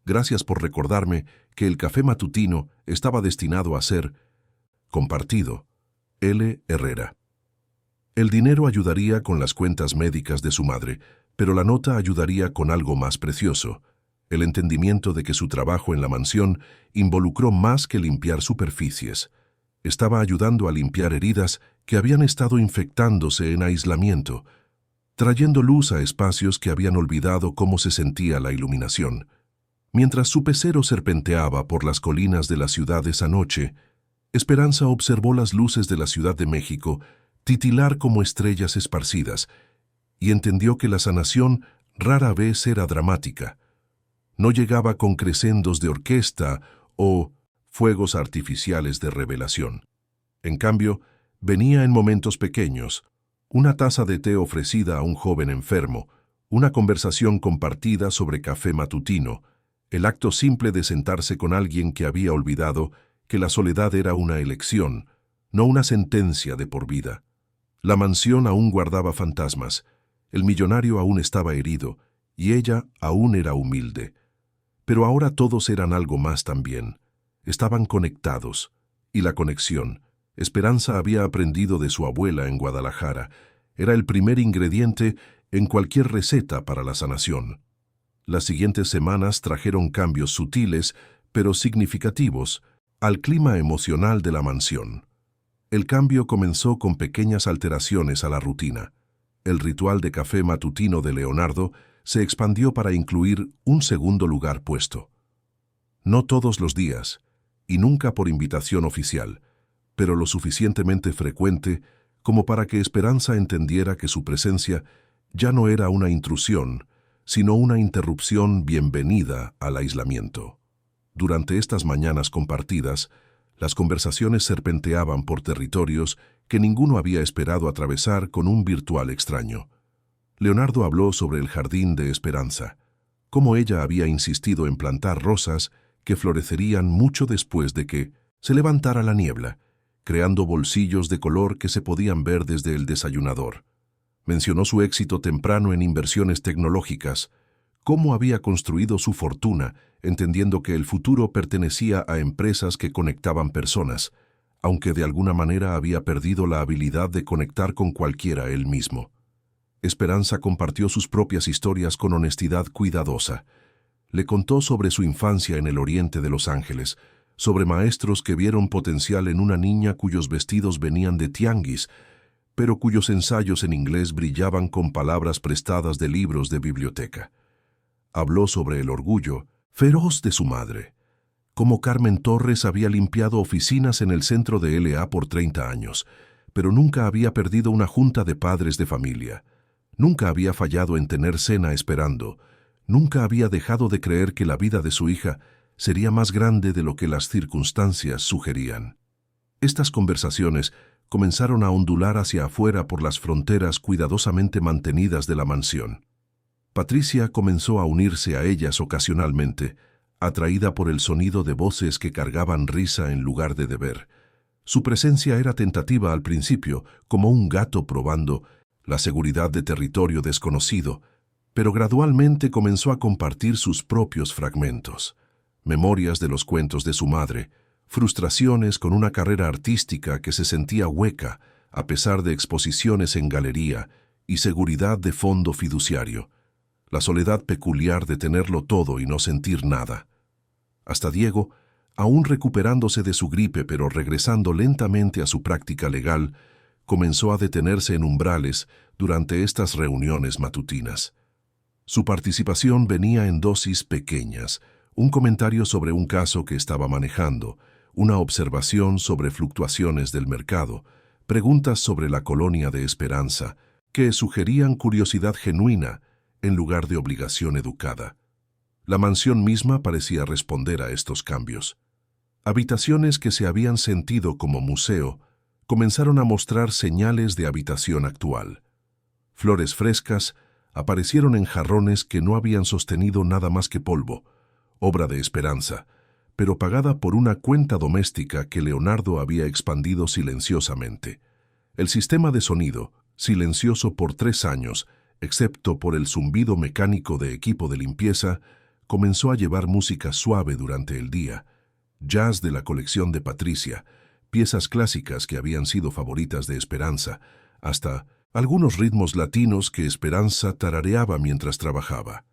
«Gracias por recordarme que el café matutino estaba destinado a ser compartido. L. Herrera». El dinero ayudaría con las cuentas médicas de su madre, pero la nota ayudaría con algo más precioso: el entendimiento de que su trabajo en la mansión involucró más que limpiar superficies. Estaba ayudando a limpiar heridas que habían estado infectándose en aislamiento, trayendo luz a espacios que habían olvidado cómo se sentía la iluminación. Mientras su pecero serpenteaba por las colinas de la ciudad esa noche, Esperanza observó las luces de la Ciudad de México titilar como estrellas esparcidas y entendió que la sanación rara vez era dramática. No llegaba con crescendos de orquesta o fuegos artificiales de revelación. En cambio, venía en momentos pequeños: una taza de té ofrecida a un joven enfermo, una conversación compartida sobre café matutino, el acto simple de sentarse con alguien que había olvidado que la soledad era una elección, no una sentencia de por vida. La mansión aún guardaba fantasmas, el millonario aún estaba herido, y ella aún era humilde. Pero ahora todos eran algo más también. Estaban conectados, y la conexión, Esperanza había aprendido de su abuela en Guadalajara, era el primer ingrediente en cualquier receta para la sanación. Las siguientes semanas trajeron cambios sutiles, pero significativos, al clima emocional de la mansión. El cambio comenzó con pequeñas alteraciones a la rutina. El ritual de café matutino de Leonardo se expandió para incluir un segundo lugar puesto. No todos los días, y nunca por invitación oficial, pero lo suficientemente frecuente como para que Esperanza entendiera que su presencia ya no era una intrusión, sino una interrupción bienvenida al aislamiento. Durante estas mañanas compartidas, las conversaciones serpenteaban por territorios que ninguno había esperado atravesar con un virtual extraño. Leonardo habló sobre el jardín de Esperanza, cómo ella había insistido en plantar rosas que florecerían mucho después de que se levantara la niebla, creando bolsillos de color que se podían ver desde el desayunador. Mencionó su éxito temprano en inversiones tecnológicas, cómo había construido su fortuna, entendiendo que el futuro pertenecía a empresas que conectaban personas, aunque de alguna manera había perdido la habilidad de conectar con cualquiera él mismo. Esperanza compartió sus propias historias con honestidad cuidadosa. Le contó sobre su infancia en el oriente de Los Ángeles, sobre maestros que vieron potencial en una niña cuyos vestidos venían de tianguis, pero cuyos ensayos en inglés brillaban con palabras prestadas de libros de biblioteca. Habló sobre el orgullo feroz de su madre, cómo Carmen Torres había limpiado oficinas en el centro de LA por 30 años, pero nunca había perdido una junta de padres de familia. Nunca había fallado en tener cena esperando. Nunca había dejado de creer que la vida de su hija sería más grande de lo que las circunstancias sugerían. Estas conversaciones comenzaron a ondular hacia afuera por las fronteras cuidadosamente mantenidas de la mansión. Patricia comenzó a unirse a ellas ocasionalmente, atraída por el sonido de voces que cargaban risa en lugar de deber. Su presencia era tentativa al principio, como un gato probando la seguridad de territorio desconocido, pero gradualmente comenzó a compartir sus propios fragmentos, memorias de los cuentos de su madre, frustraciones con una carrera artística que se sentía hueca a pesar de exposiciones en galería y seguridad de fondo fiduciario, la soledad peculiar de tenerlo todo y no sentir nada. Hasta Diego, aún recuperándose de su gripe pero regresando lentamente a su práctica legal, comenzó a detenerse en umbrales durante estas reuniones matutinas. Su participación venía en dosis pequeñas, un comentario sobre un caso que estaba manejando, una observación sobre fluctuaciones del mercado, preguntas sobre la colonia de Esperanza, que sugerían curiosidad genuina en lugar de obligación educada. La mansión misma parecía responder a estos cambios. Habitaciones que se habían sentido como museo comenzaron a mostrar señales de habitación actual. Flores frescas aparecieron en jarrones que no habían sostenido nada más que polvo, obra de Esperanza, pero pagada por una cuenta doméstica que Leonardo había expandido silenciosamente. El sistema de sonido, silencioso por 3 años, excepto por el zumbido mecánico de equipo de limpieza, comenzó a llevar música suave durante el día, jazz de la colección de Patricia, piezas clásicas que habían sido favoritas de Esperanza, hasta algunos ritmos latinos que Esperanza tarareaba mientras trabajaba.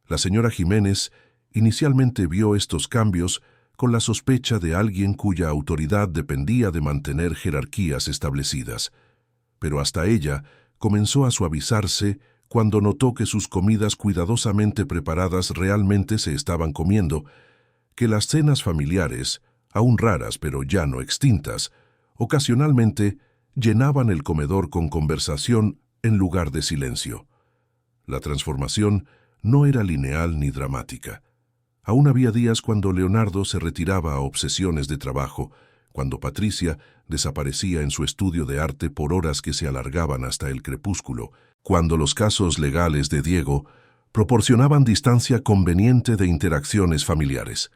La señora Jiménez inicialmente vio estos cambios con la sospecha de alguien cuya autoridad dependía de mantener jerarquías establecidas, pero hasta ella comenzó a suavizarse cuando notó que sus comidas cuidadosamente preparadas realmente se estaban comiendo, que las cenas familiares, aún raras pero ya no extintas, ocasionalmente llenaban el comedor con conversación en lugar de silencio. La transformación no era lineal ni dramática. Aún había días cuando Leonardo se retiraba a obsesiones de trabajo, cuando Patricia desaparecía en su estudio de arte por horas que se alargaban hasta el crepúsculo, cuando los casos legales de Diego proporcionaban distancia conveniente de interacciones familiares.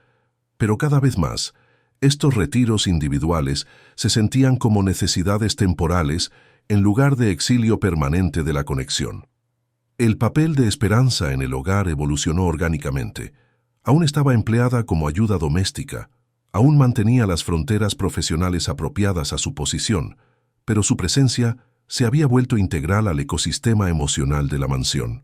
Pero cada vez más, estos retiros individuales se sentían como necesidades temporales en lugar de exilio permanente de la conexión. El papel de Esperanza en el hogar evolucionó orgánicamente. Aún estaba empleada como ayuda doméstica, aún mantenía las fronteras profesionales apropiadas a su posición, pero su presencia se había vuelto integral al ecosistema emocional de la mansión.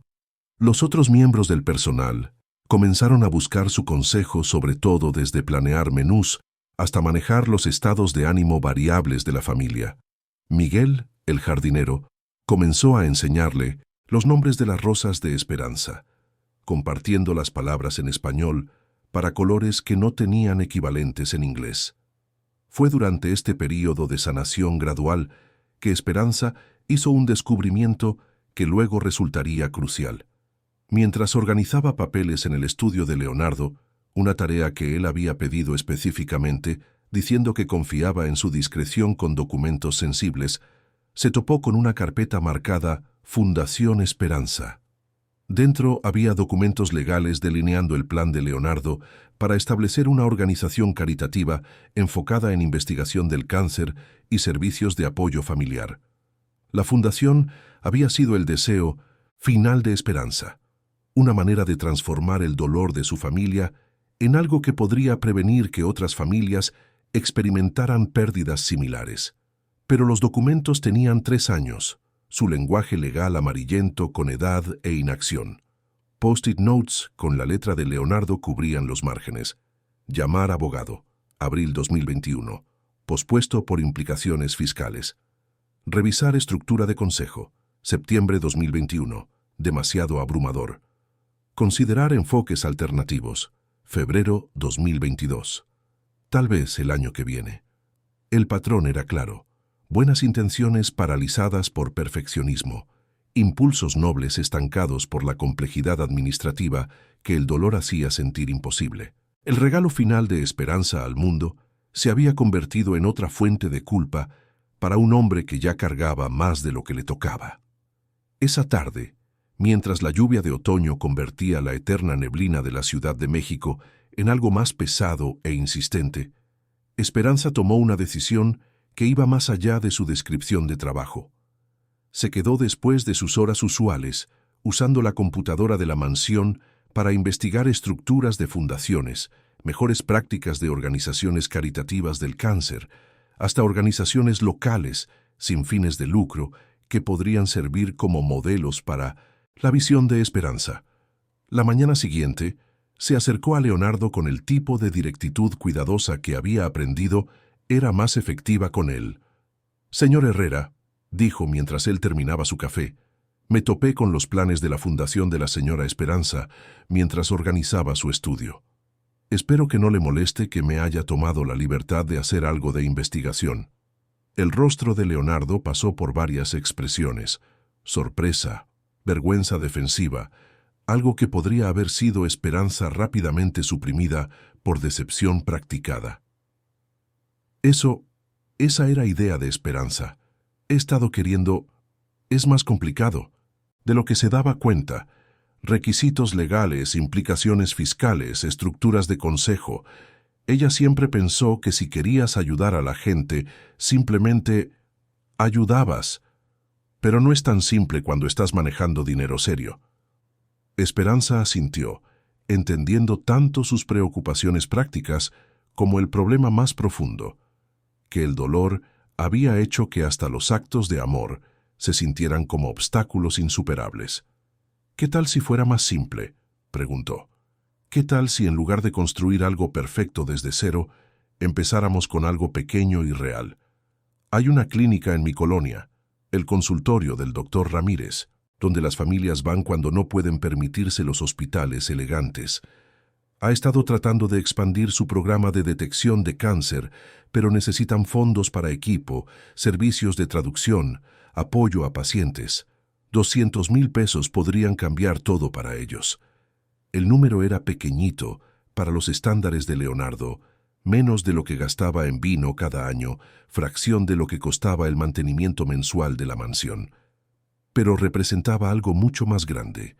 Los otros miembros del personal comenzaron a buscar su consejo, sobre todo desde planear menús hasta manejar los estados de ánimo variables de la familia. Miguel, el jardinero, comenzó a enseñarle los nombres de las rosas de Esperanza, compartiendo las palabras en español para colores que no tenían equivalentes en inglés. Fue durante este período de sanación gradual que Esperanza hizo un descubrimiento que luego resultaría crucial. Mientras organizaba papeles en el estudio de Leonardo, una tarea que él había pedido específicamente, diciendo que confiaba en su discreción con documentos sensibles, se topó con una carpeta marcada Fundación Esperanza. Dentro había documentos legales delineando el plan de Leonardo para establecer una organización caritativa enfocada en investigación del cáncer y servicios de apoyo familiar. La fundación había sido el deseo final de Esperanza, una manera de transformar el dolor de su familia en algo que podría prevenir que otras familias experimentaran pérdidas similares. Pero los documentos tenían 3 años, su lenguaje legal amarillento con edad e inacción. Post-it notes con la letra de Leonardo cubrían los márgenes. Llamar abogado, abril 2021, pospuesto por implicaciones fiscales. Revisar estructura de consejo, septiembre 2021, demasiado abrumador. Considerar enfoques alternativos, febrero 2022. Tal vez el año que viene. El patrón era claro. Buenas intenciones paralizadas por perfeccionismo, impulsos nobles estancados por la complejidad administrativa que el dolor hacía sentir imposible. El regalo final de Esperanza al mundo se había convertido en otra fuente de culpa para un hombre que ya cargaba más de lo que le tocaba. Esa tarde, mientras la lluvia de otoño convertía la eterna neblina de la Ciudad de México en algo más pesado e insistente, Esperanza tomó una decisión que iba más allá de su descripción de trabajo. Se quedó después de sus horas usuales, usando la computadora de la mansión para investigar estructuras de fundaciones, mejores prácticas de organizaciones caritativas del cáncer, hasta organizaciones locales, sin fines de lucro, que podrían servir como modelos para la visión de Esperanza. La mañana siguiente, se acercó a Leonardo con el tipo de directitud cuidadosa que había aprendido era más efectiva con él. «Señor Herrera», dijo mientras él terminaba su café, «me topé con los planes de la fundación de la señora Esperanza mientras organizaba su estudio. Espero que no le moleste que me haya tomado la libertad de hacer algo de investigación». El rostro de Leonardo pasó por varias expresiones: sorpresa, vergüenza defensiva, algo que podría haber sido esperanza rápidamente suprimida por decepción practicada. Esa era idea de Esperanza. He estado queriendo... Es más complicado de lo que se daba cuenta. Requisitos legales, implicaciones fiscales, estructuras de consejo. Ella siempre pensó que si querías ayudar a la gente, simplemente ayudabas. Pero no es tan simple cuando estás manejando dinero serio. Esperanza asintió, entendiendo tanto sus preocupaciones prácticas como el problema más profundo, que el dolor había hecho que hasta los actos de amor se sintieran como obstáculos insuperables. «¿Qué tal si fuera más simple?», preguntó. «¿Qué tal si en lugar de construir algo perfecto desde cero, empezáramos con algo pequeño y real? Hay una clínica en mi colonia, el consultorio del doctor Ramírez, donde las familias van cuando no pueden permitirse los hospitales elegantes. Ha estado tratando de expandir su programa de detección de cáncer, pero necesitan fondos para equipo, servicios de traducción, apoyo a pacientes. 200,000 pesos podrían cambiar todo para ellos». El número era pequeñito para los estándares de Leonardo, menos de lo que gastaba en vino cada año, fracción de lo que costaba el mantenimiento mensual de la mansión. Pero representaba algo mucho más grande,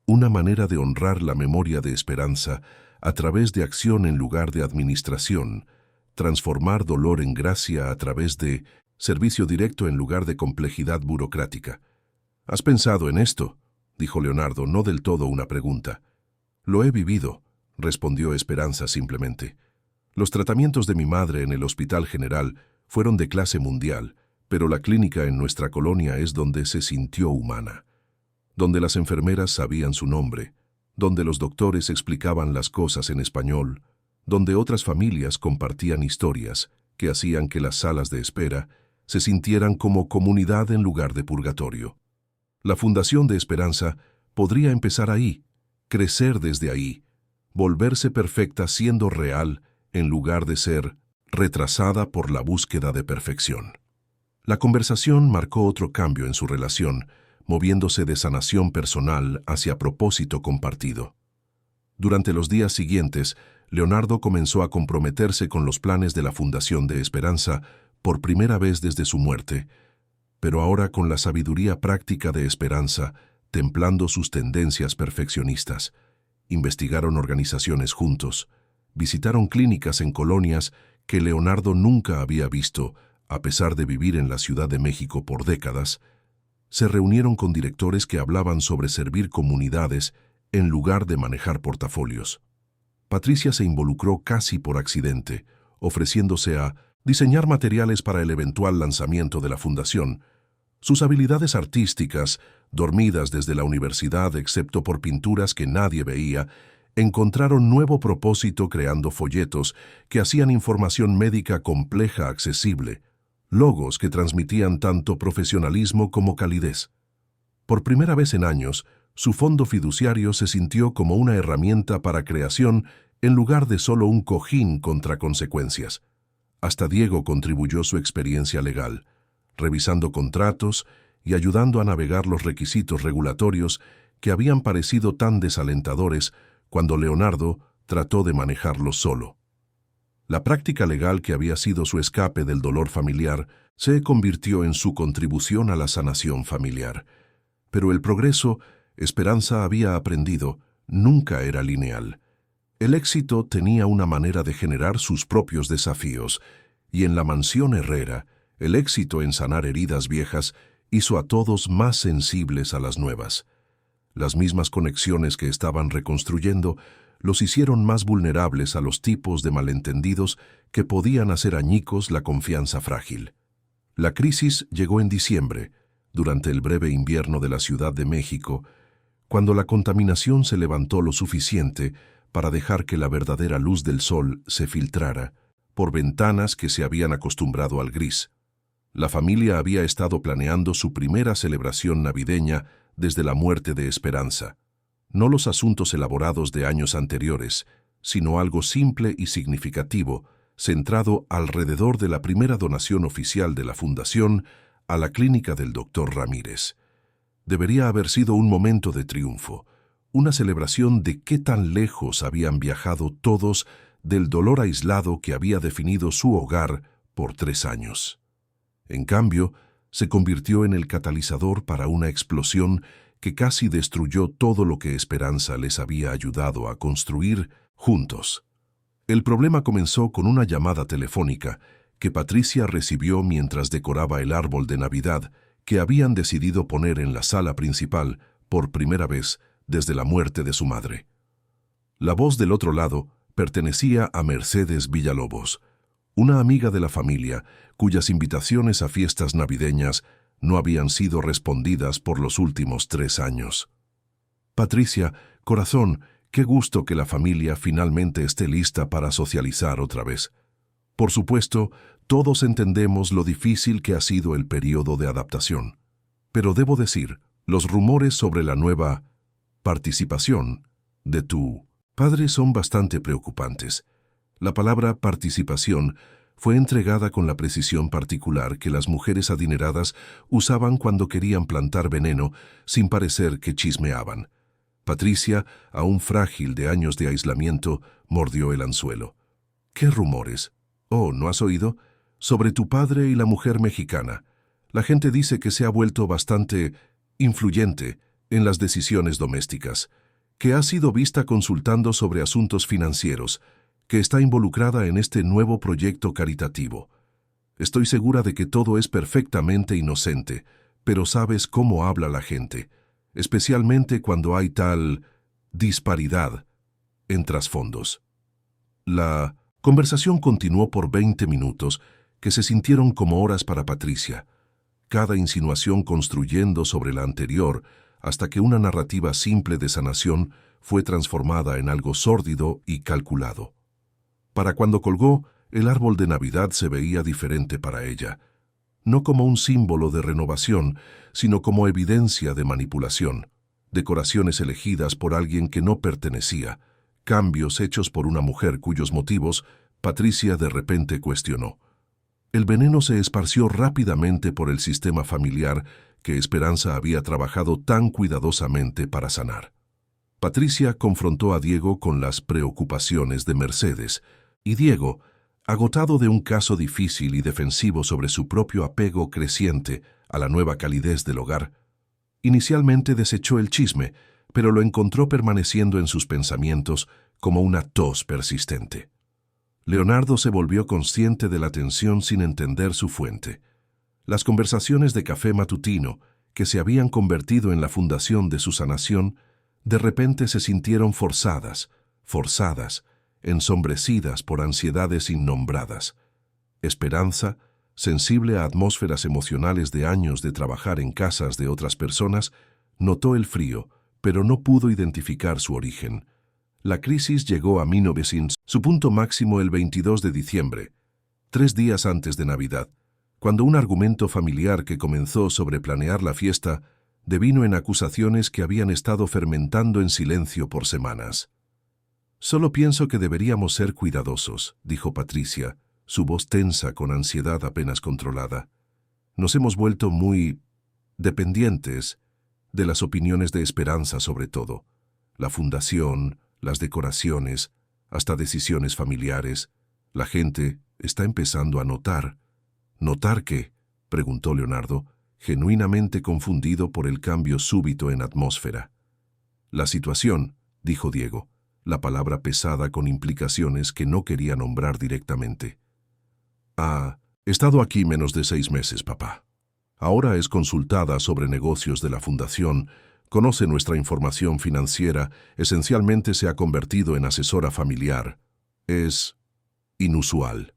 una manera de honrar la memoria de Esperanza a través de acción en lugar de administración, transformar dolor en gracia a través de servicio directo en lugar de complejidad burocrática. «¿Has pensado en esto?», dijo Leonardo, no del todo una pregunta. «Lo he vivido», respondió Esperanza simplemente. «Los tratamientos de mi madre en el Hospital General fueron de clase mundial, pero la clínica en nuestra colonia es donde se sintió humana, donde las enfermeras sabían su nombre, donde los doctores explicaban las cosas en español, donde otras familias compartían historias que hacían que las salas de espera se sintieran como comunidad en lugar de purgatorio. La Fundación de Esperanza podría empezar ahí, crecer desde ahí, volverse perfecta siendo real en lugar de ser retrasada por la búsqueda de perfección». La conversación marcó otro cambio en su relación, moviéndose de sanación personal hacia propósito compartido. Durante los días siguientes, Leonardo comenzó a comprometerse con los planes de la Fundación de Esperanza por primera vez desde su muerte, pero ahora con la sabiduría práctica de Esperanza, templando sus tendencias perfeccionistas. Investigaron organizaciones juntos, visitaron clínicas en colonias que Leonardo nunca había visto, a pesar de vivir en la Ciudad de México por décadas. Se reunieron con directores que hablaban sobre servir comunidades en lugar de manejar portafolios. Patricia se involucró casi por accidente, ofreciéndose a diseñar materiales para el eventual lanzamiento de la fundación. Sus habilidades artísticas, dormidas desde la universidad excepto por pinturas que nadie veía, encontraron nuevo propósito creando folletos que hacían información médica compleja accesible, logos que transmitían tanto profesionalismo como calidez. Por primera vez en años, su fondo fiduciario se sintió como una herramienta para creación en lugar de solo un cojín contra consecuencias. Hasta Diego contribuyó su experiencia legal, revisando contratos y ayudando a navegar los requisitos regulatorios que habían parecido tan desalentadores cuando Leonardo trató de manejarlos solo. La práctica legal que había sido su escape del dolor familiar se convirtió en su contribución a la sanación familiar. Pero el progreso, Esperanza había aprendido, nunca era lineal. El éxito tenía una manera de generar sus propios desafíos, y en la mansión Herrera, el éxito en sanar heridas viejas hizo a todos más sensibles a las nuevas. Las mismas conexiones que estaban reconstruyendo los hicieron más vulnerables a los tipos de malentendidos que podían hacer añicos la confianza frágil. La crisis llegó en diciembre, durante el breve invierno de la Ciudad de México, cuando la contaminación se levantó lo suficiente para dejar que la verdadera luz del sol se filtrara por ventanas que se habían acostumbrado al gris. La familia había estado planeando su primera celebración navideña desde la muerte de Esperanza. No los asuntos elaborados de años anteriores, sino algo simple y significativo, centrado alrededor de la primera donación oficial de la Fundación a la clínica del doctor Ramírez. Debería haber sido un momento de triunfo, una celebración de qué tan lejos habían viajado todos del dolor aislado que había definido su hogar por 3 años. En cambio, se convirtió en el catalizador para una explosión que casi destruyó todo lo que Esperanza les había ayudado a construir juntos. El problema comenzó con una llamada telefónica que Patricia recibió mientras decoraba el árbol de Navidad que habían decidido poner en la sala principal por primera vez desde la muerte de su madre. La voz del otro lado pertenecía a Mercedes Villalobos, una amiga de la familia cuyas invitaciones a fiestas navideñas no habían sido respondidas por los últimos 3 años. Patricia, corazón, qué gusto que la familia finalmente esté lista para socializar otra vez. Por supuesto, todos entendemos lo difícil que ha sido el periodo de adaptación. Pero debo decir, los rumores sobre la nueva participación de tu padre son bastante preocupantes. La palabra participación fue entregada con la precisión particular que las mujeres adineradas usaban cuando querían plantar veneno sin parecer que chismeaban. Patricia, aún frágil de años de aislamiento, mordió el anzuelo. ¿Qué rumores? Oh, ¿no has oído? Sobre tu padre y la mujer mexicana. La gente dice que se ha vuelto bastante influyente en las decisiones domésticas, que ha sido vista consultando sobre asuntos financieros, que está involucrada en este nuevo proyecto caritativo. Estoy segura de que todo es perfectamente inocente, pero sabes cómo habla la gente, especialmente cuando hay tal disparidad en trasfondos. La conversación continuó por 20 minutos, que se sintieron como horas para Patricia, cada insinuación construyendo sobre la anterior, hasta que una narrativa simple de sanación fue transformada en algo sórdido y calculado. Para cuando colgó, el árbol de Navidad se veía diferente para ella, no como un símbolo de renovación, sino como evidencia de manipulación, decoraciones elegidas por alguien que no pertenecía, cambios hechos por una mujer cuyos motivos Patricia de repente cuestionó. El veneno se esparció rápidamente por el sistema familiar que Esperanza había trabajado tan cuidadosamente para sanar. Patricia confrontó a Diego con las preocupaciones de Mercedes, y Diego, agotado de un caso difícil y defensivo sobre su propio apego creciente a la nueva calidez del hogar, inicialmente desechó el chisme, pero lo encontró permaneciendo en sus pensamientos como una tos persistente. Leonardo se volvió consciente de la tensión sin entender su fuente. Las conversaciones de café matutino, que se habían convertido en la fundación de su sanación, de repente se sintieron forzadas, ensombrecidas por ansiedades innombradas. Esperanza, sensible a atmósferas emocionales de años de trabajar en casas de otras personas, notó el frío, pero no pudo identificar su origen. La crisis llegó a 1900, su punto máximo el 22 de diciembre, 3 días antes de Navidad, cuando un argumento familiar que comenzó sobre planear la fiesta devino en acusaciones que habían estado fermentando en silencio por semanas. «Solo pienso que deberíamos ser cuidadosos», dijo Patricia, su voz tensa con ansiedad apenas controlada. «Nos hemos vuelto muy dependientes de las opiniones de Esperanza sobre todo. La fundación, las decoraciones, hasta decisiones familiares. La gente está empezando a notar». «¿Notar qué?», preguntó Leonardo, genuinamente confundido por el cambio súbito en atmósfera. «La situación», dijo Diego, la palabra pesada con implicaciones que no quería nombrar directamente. «Ha estado aquí menos de 6 meses, papá. Ahora es consultada sobre negocios de la fundación, conoce nuestra información financiera, esencialmente se ha convertido en asesora familiar. Es inusual».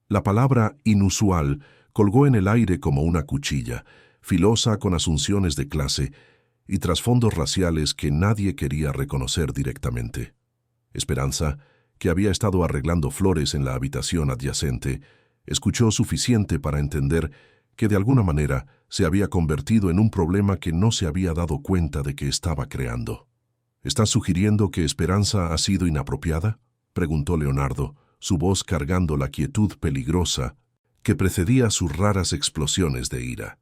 La palabra inusual colgó en el aire como una cuchilla, filosa con asunciones de clase y trasfondos raciales que nadie quería reconocer directamente. Esperanza, que había estado arreglando flores en la habitación adyacente, escuchó suficiente para entender que de alguna manera se había convertido en un problema que no se había dado cuenta de que estaba creando. «¿Estás sugiriendo que Esperanza ha sido inapropiada?», preguntó Leonardo, su voz cargando la quietud peligrosa que precedía sus raras explosiones de ira.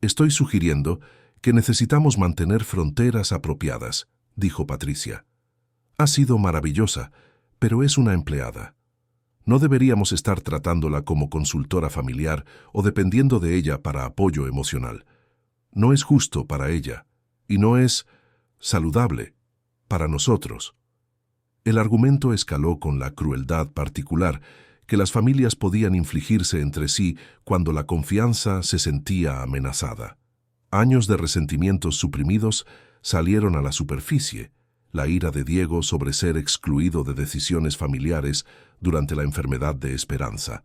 «Estoy sugiriendo que necesitamos mantener fronteras apropiadas», dijo Patricia. «Ha sido maravillosa, pero es una empleada. No deberíamos estar tratándola como consultora familiar o dependiendo de ella para apoyo emocional. No es justo para ella, y no es saludable para nosotros». El argumento escaló con la crueldad particular que las familias podían infligirse entre sí cuando la confianza se sentía amenazada. Años de resentimientos suprimidos salieron a la superficie, la ira de Diego sobre ser excluido de decisiones familiares durante la enfermedad de Esperanza,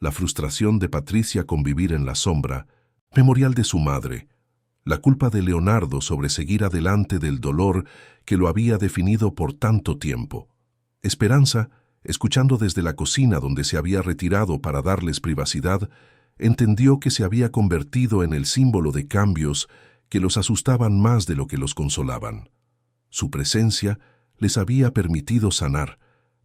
la frustración de Patricia con vivir en la sombra, Memorial de su madre. La culpa de Leonardo sobre seguir adelante del dolor que lo había definido por tanto tiempo. Esperanza, escuchando desde la cocina donde se había retirado para darles privacidad, entendió que se había convertido en el símbolo de cambios que los asustaban más de lo que los consolaban. Su presencia les había permitido sanar,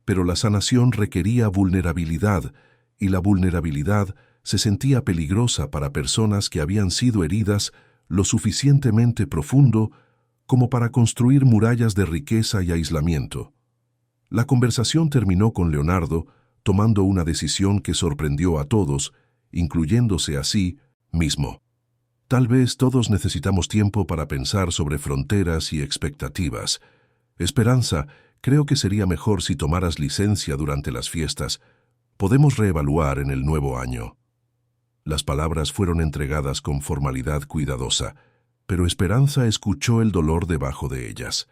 pero la sanación requería vulnerabilidad, y la vulnerabilidad se sentía peligrosa para personas que habían sido heridas lo suficientemente profundo como para construir murallas de riqueza y aislamiento. La conversación terminó con Leonardo tomando una decisión que sorprendió a todos, incluyéndose a sí mismo. Tal vez todos necesitamos tiempo para pensar sobre fronteras y expectativas. Esperanza, creo que sería mejor si tomaras licencia durante las fiestas. Podemos reevaluar en el nuevo año. Las palabras fueron entregadas con formalidad cuidadosa, pero Esperanza escuchó el dolor debajo de ellas.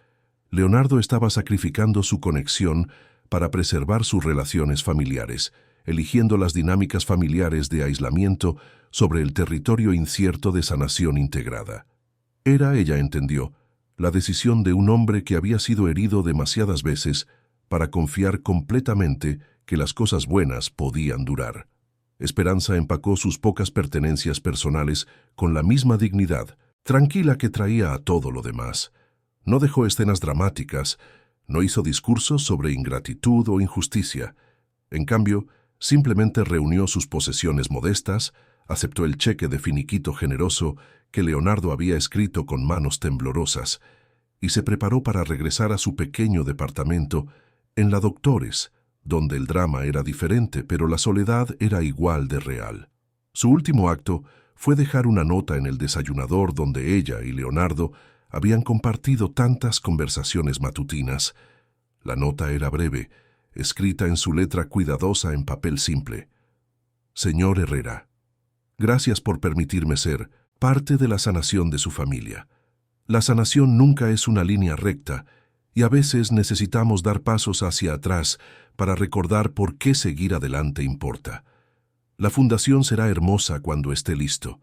Leonardo estaba sacrificando su conexión para preservar sus relaciones familiares, eligiendo las dinámicas familiares de aislamiento sobre el territorio incierto de sanación integrada. Era, ella entendió, la decisión de un hombre que había sido herido demasiadas veces para confiar completamente que las cosas buenas podían durar. Esperanza empacó sus pocas pertenencias personales con la misma dignidad, tranquila que traía a todo lo demás. No dejó escenas dramáticas, no hizo discursos sobre ingratitud o injusticia. En cambio, simplemente reunió sus posesiones modestas, aceptó el cheque de finiquito generoso que Leonardo había escrito con manos temblorosas y se preparó para regresar a su pequeño departamento en la Doctores, donde el drama era diferente, pero la soledad era igual de real. Su último acto fue dejar una nota en el desayunador donde ella y Leonardo habían compartido tantas conversaciones matutinas. La nota era breve, escrita en su letra cuidadosa en papel simple. Señor Herrera, gracias por permitirme ser parte de la sanación de su familia. La sanación nunca es una línea recta, y a veces necesitamos dar pasos hacia atrás para recordar por qué seguir adelante importa. La fundación será hermosa cuando esté listo.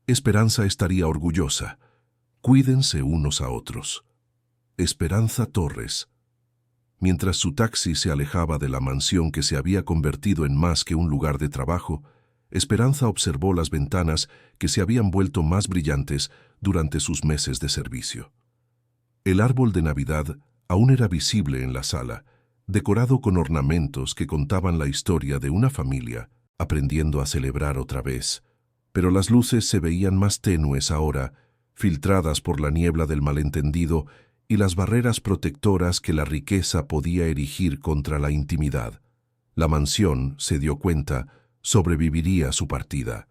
Esperanza estaría orgullosa. Cuídense unos a otros. Esperanza Torres. Mientras su taxi se alejaba de la mansión que se había convertido en más que un lugar de trabajo, Esperanza observó las ventanas que se habían vuelto más brillantes durante sus meses de servicio. El árbol de Navidad aún era visible en la sala, decorado con ornamentos que contaban la historia de una familia aprendiendo a celebrar otra vez, pero las luces se veían más tenues ahora, filtradas por la niebla del malentendido y las barreras protectoras que la riqueza podía erigir contra la intimidad. La mansión, se dio cuenta, sobreviviría a su partida.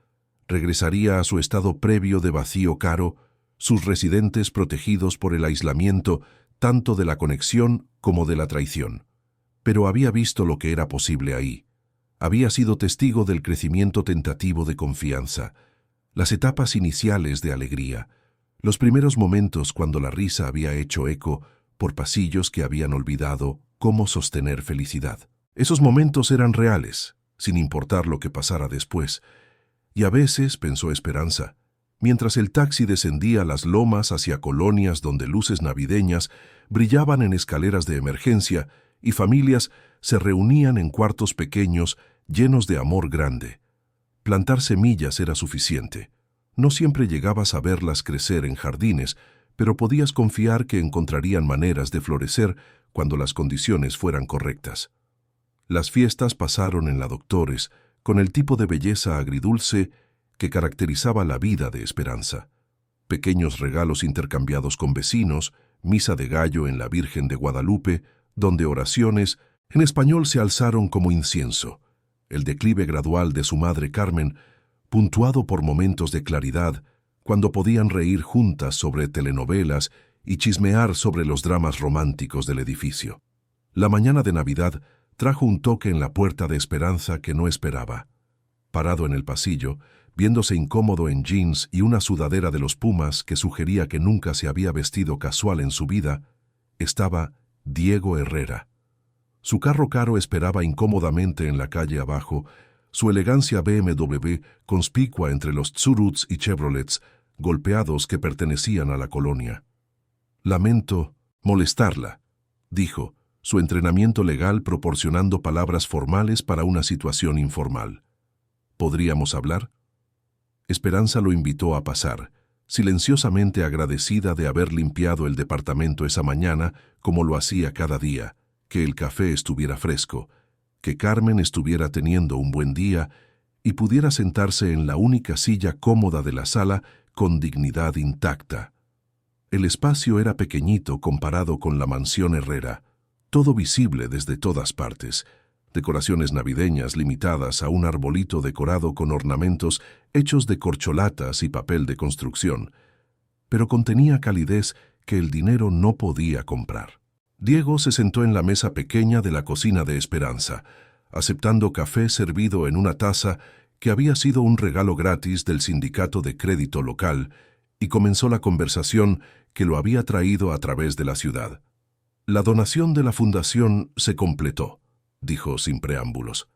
Regresaría a su estado previo de vacío caro, sus residentes protegidos por el aislamiento tanto de la conexión como de la traición. Pero había visto lo que era posible ahí. Había sido testigo del crecimiento tentativo de confianza, las etapas iniciales de alegría, los primeros momentos cuando la risa había hecho eco por pasillos que habían olvidado cómo sostener felicidad. Esos momentos eran reales, sin importar lo que pasara después. Y a veces, pensó Esperanza, mientras el taxi descendía las lomas hacia colonias donde luces navideñas brillaban en escaleras de emergencia y familias se reunían en cuartos pequeños llenos de amor grande. Plantar semillas era suficiente. No siempre llegabas a verlas crecer en jardines, pero podías confiar que encontrarían maneras de florecer cuando las condiciones fueran correctas. Las fiestas pasaron en la Doctores, con el tipo de belleza agridulce que caracterizaba la vida de Esperanza. Pequeños regalos intercambiados con vecinos, misa de gallo en la Virgen de Guadalupe, donde oraciones en español se alzaron como incienso. El declive gradual de su madre Carmen, puntuado por momentos de claridad, cuando podían reír juntas sobre telenovelas y chismear sobre los dramas románticos del edificio. La mañana de Navidad trajo un toque en la puerta de Esperanza que no esperaba. Parado en el pasillo, viéndose incómodo en jeans y una sudadera de los Pumas que sugería que nunca se había vestido casual en su vida, estaba Diego Herrera. Su carro caro esperaba incómodamente en la calle abajo, su elegancia BMW conspicua entre los Tsuruts y Chevrolets golpeados que pertenecían a la colonia. «Lamento molestarla», dijo, su entrenamiento legal proporcionando palabras formales para una situación informal. «¿Podríamos hablar?» Esperanza lo invitó a pasar, silenciosamente agradecida de haber limpiado el departamento esa mañana como lo hacía cada día, que el café estuviera fresco, que Carmen estuviera teniendo un buen día y pudiera sentarse en la única silla cómoda de la sala con dignidad intacta. El espacio era pequeñito comparado con la mansión Herrera, todo visible desde todas partes, decoraciones navideñas limitadas a un arbolito decorado con ornamentos hechos de corcholatas y papel de construcción, pero contenía calidez que el dinero no podía comprar. Diego se sentó en la mesa pequeña de la cocina de Esperanza, aceptando café servido en una taza que había sido un regalo gratis del sindicato de crédito local, y comenzó la conversación que lo había traído a través de la ciudad. «La donación de la fundación se completó», dijo sin preámbulos.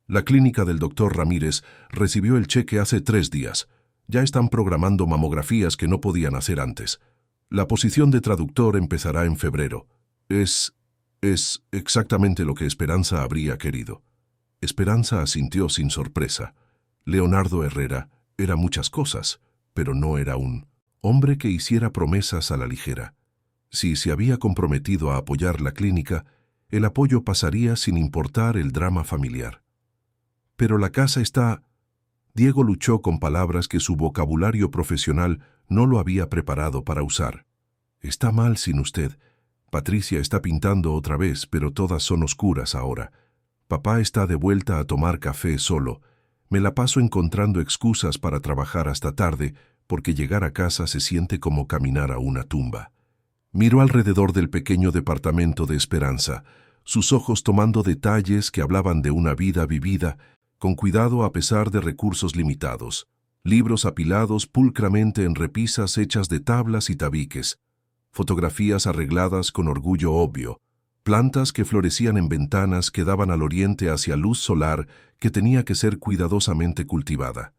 «La clínica del doctor Ramírez recibió el cheque hace 3 días. Ya están programando mamografías que no podían hacer antes. La posición de traductor empezará en febrero. Es exactamente lo que Esperanza habría querido». Esperanza asintió sin sorpresa. Leonardo Herrera era muchas cosas, pero no era un hombre que hiciera promesas a la ligera. Si se había comprometido a apoyar la clínica, el apoyo pasaría sin importar el drama familiar. «Pero la casa está...» Diego luchó con palabras que su vocabulario profesional no lo había preparado para usar. «Está mal sin usted. Patricia está pintando otra vez, pero todas son oscuras ahora. Papá está de vuelta a tomar café solo. Me la paso encontrando excusas para trabajar hasta tarde, porque llegar a casa se siente como caminar a una tumba». Miró alrededor del pequeño departamento de Esperanza, sus ojos tomando detalles que hablaban de una vida vivida, con cuidado a pesar de recursos limitados. Libros apilados pulcramente en repisas hechas de tablas y tabiques, fotografías arregladas con orgullo obvio, plantas que florecían en ventanas que daban al oriente hacia luz solar que tenía que ser cuidadosamente cultivada.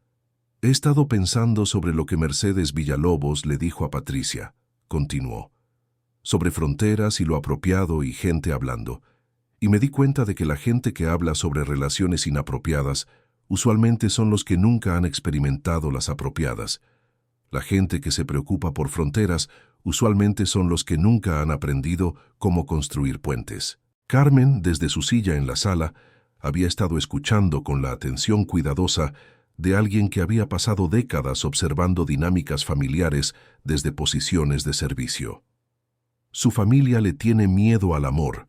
«He estado pensando sobre lo que Mercedes Villalobos le dijo a Patricia», continuó, «sobre fronteras y lo apropiado y gente hablando, y me di cuenta de que la gente que habla sobre relaciones inapropiadas usualmente son los que nunca han experimentado las apropiadas. La gente que se preocupa por fronteras usualmente son los que nunca han aprendido cómo construir puentes». Carmen, desde su silla en la sala, había estado escuchando con la atención cuidadosa de alguien que había pasado décadas observando dinámicas familiares desde posiciones de servicio. «Su familia le tiene miedo al amor»,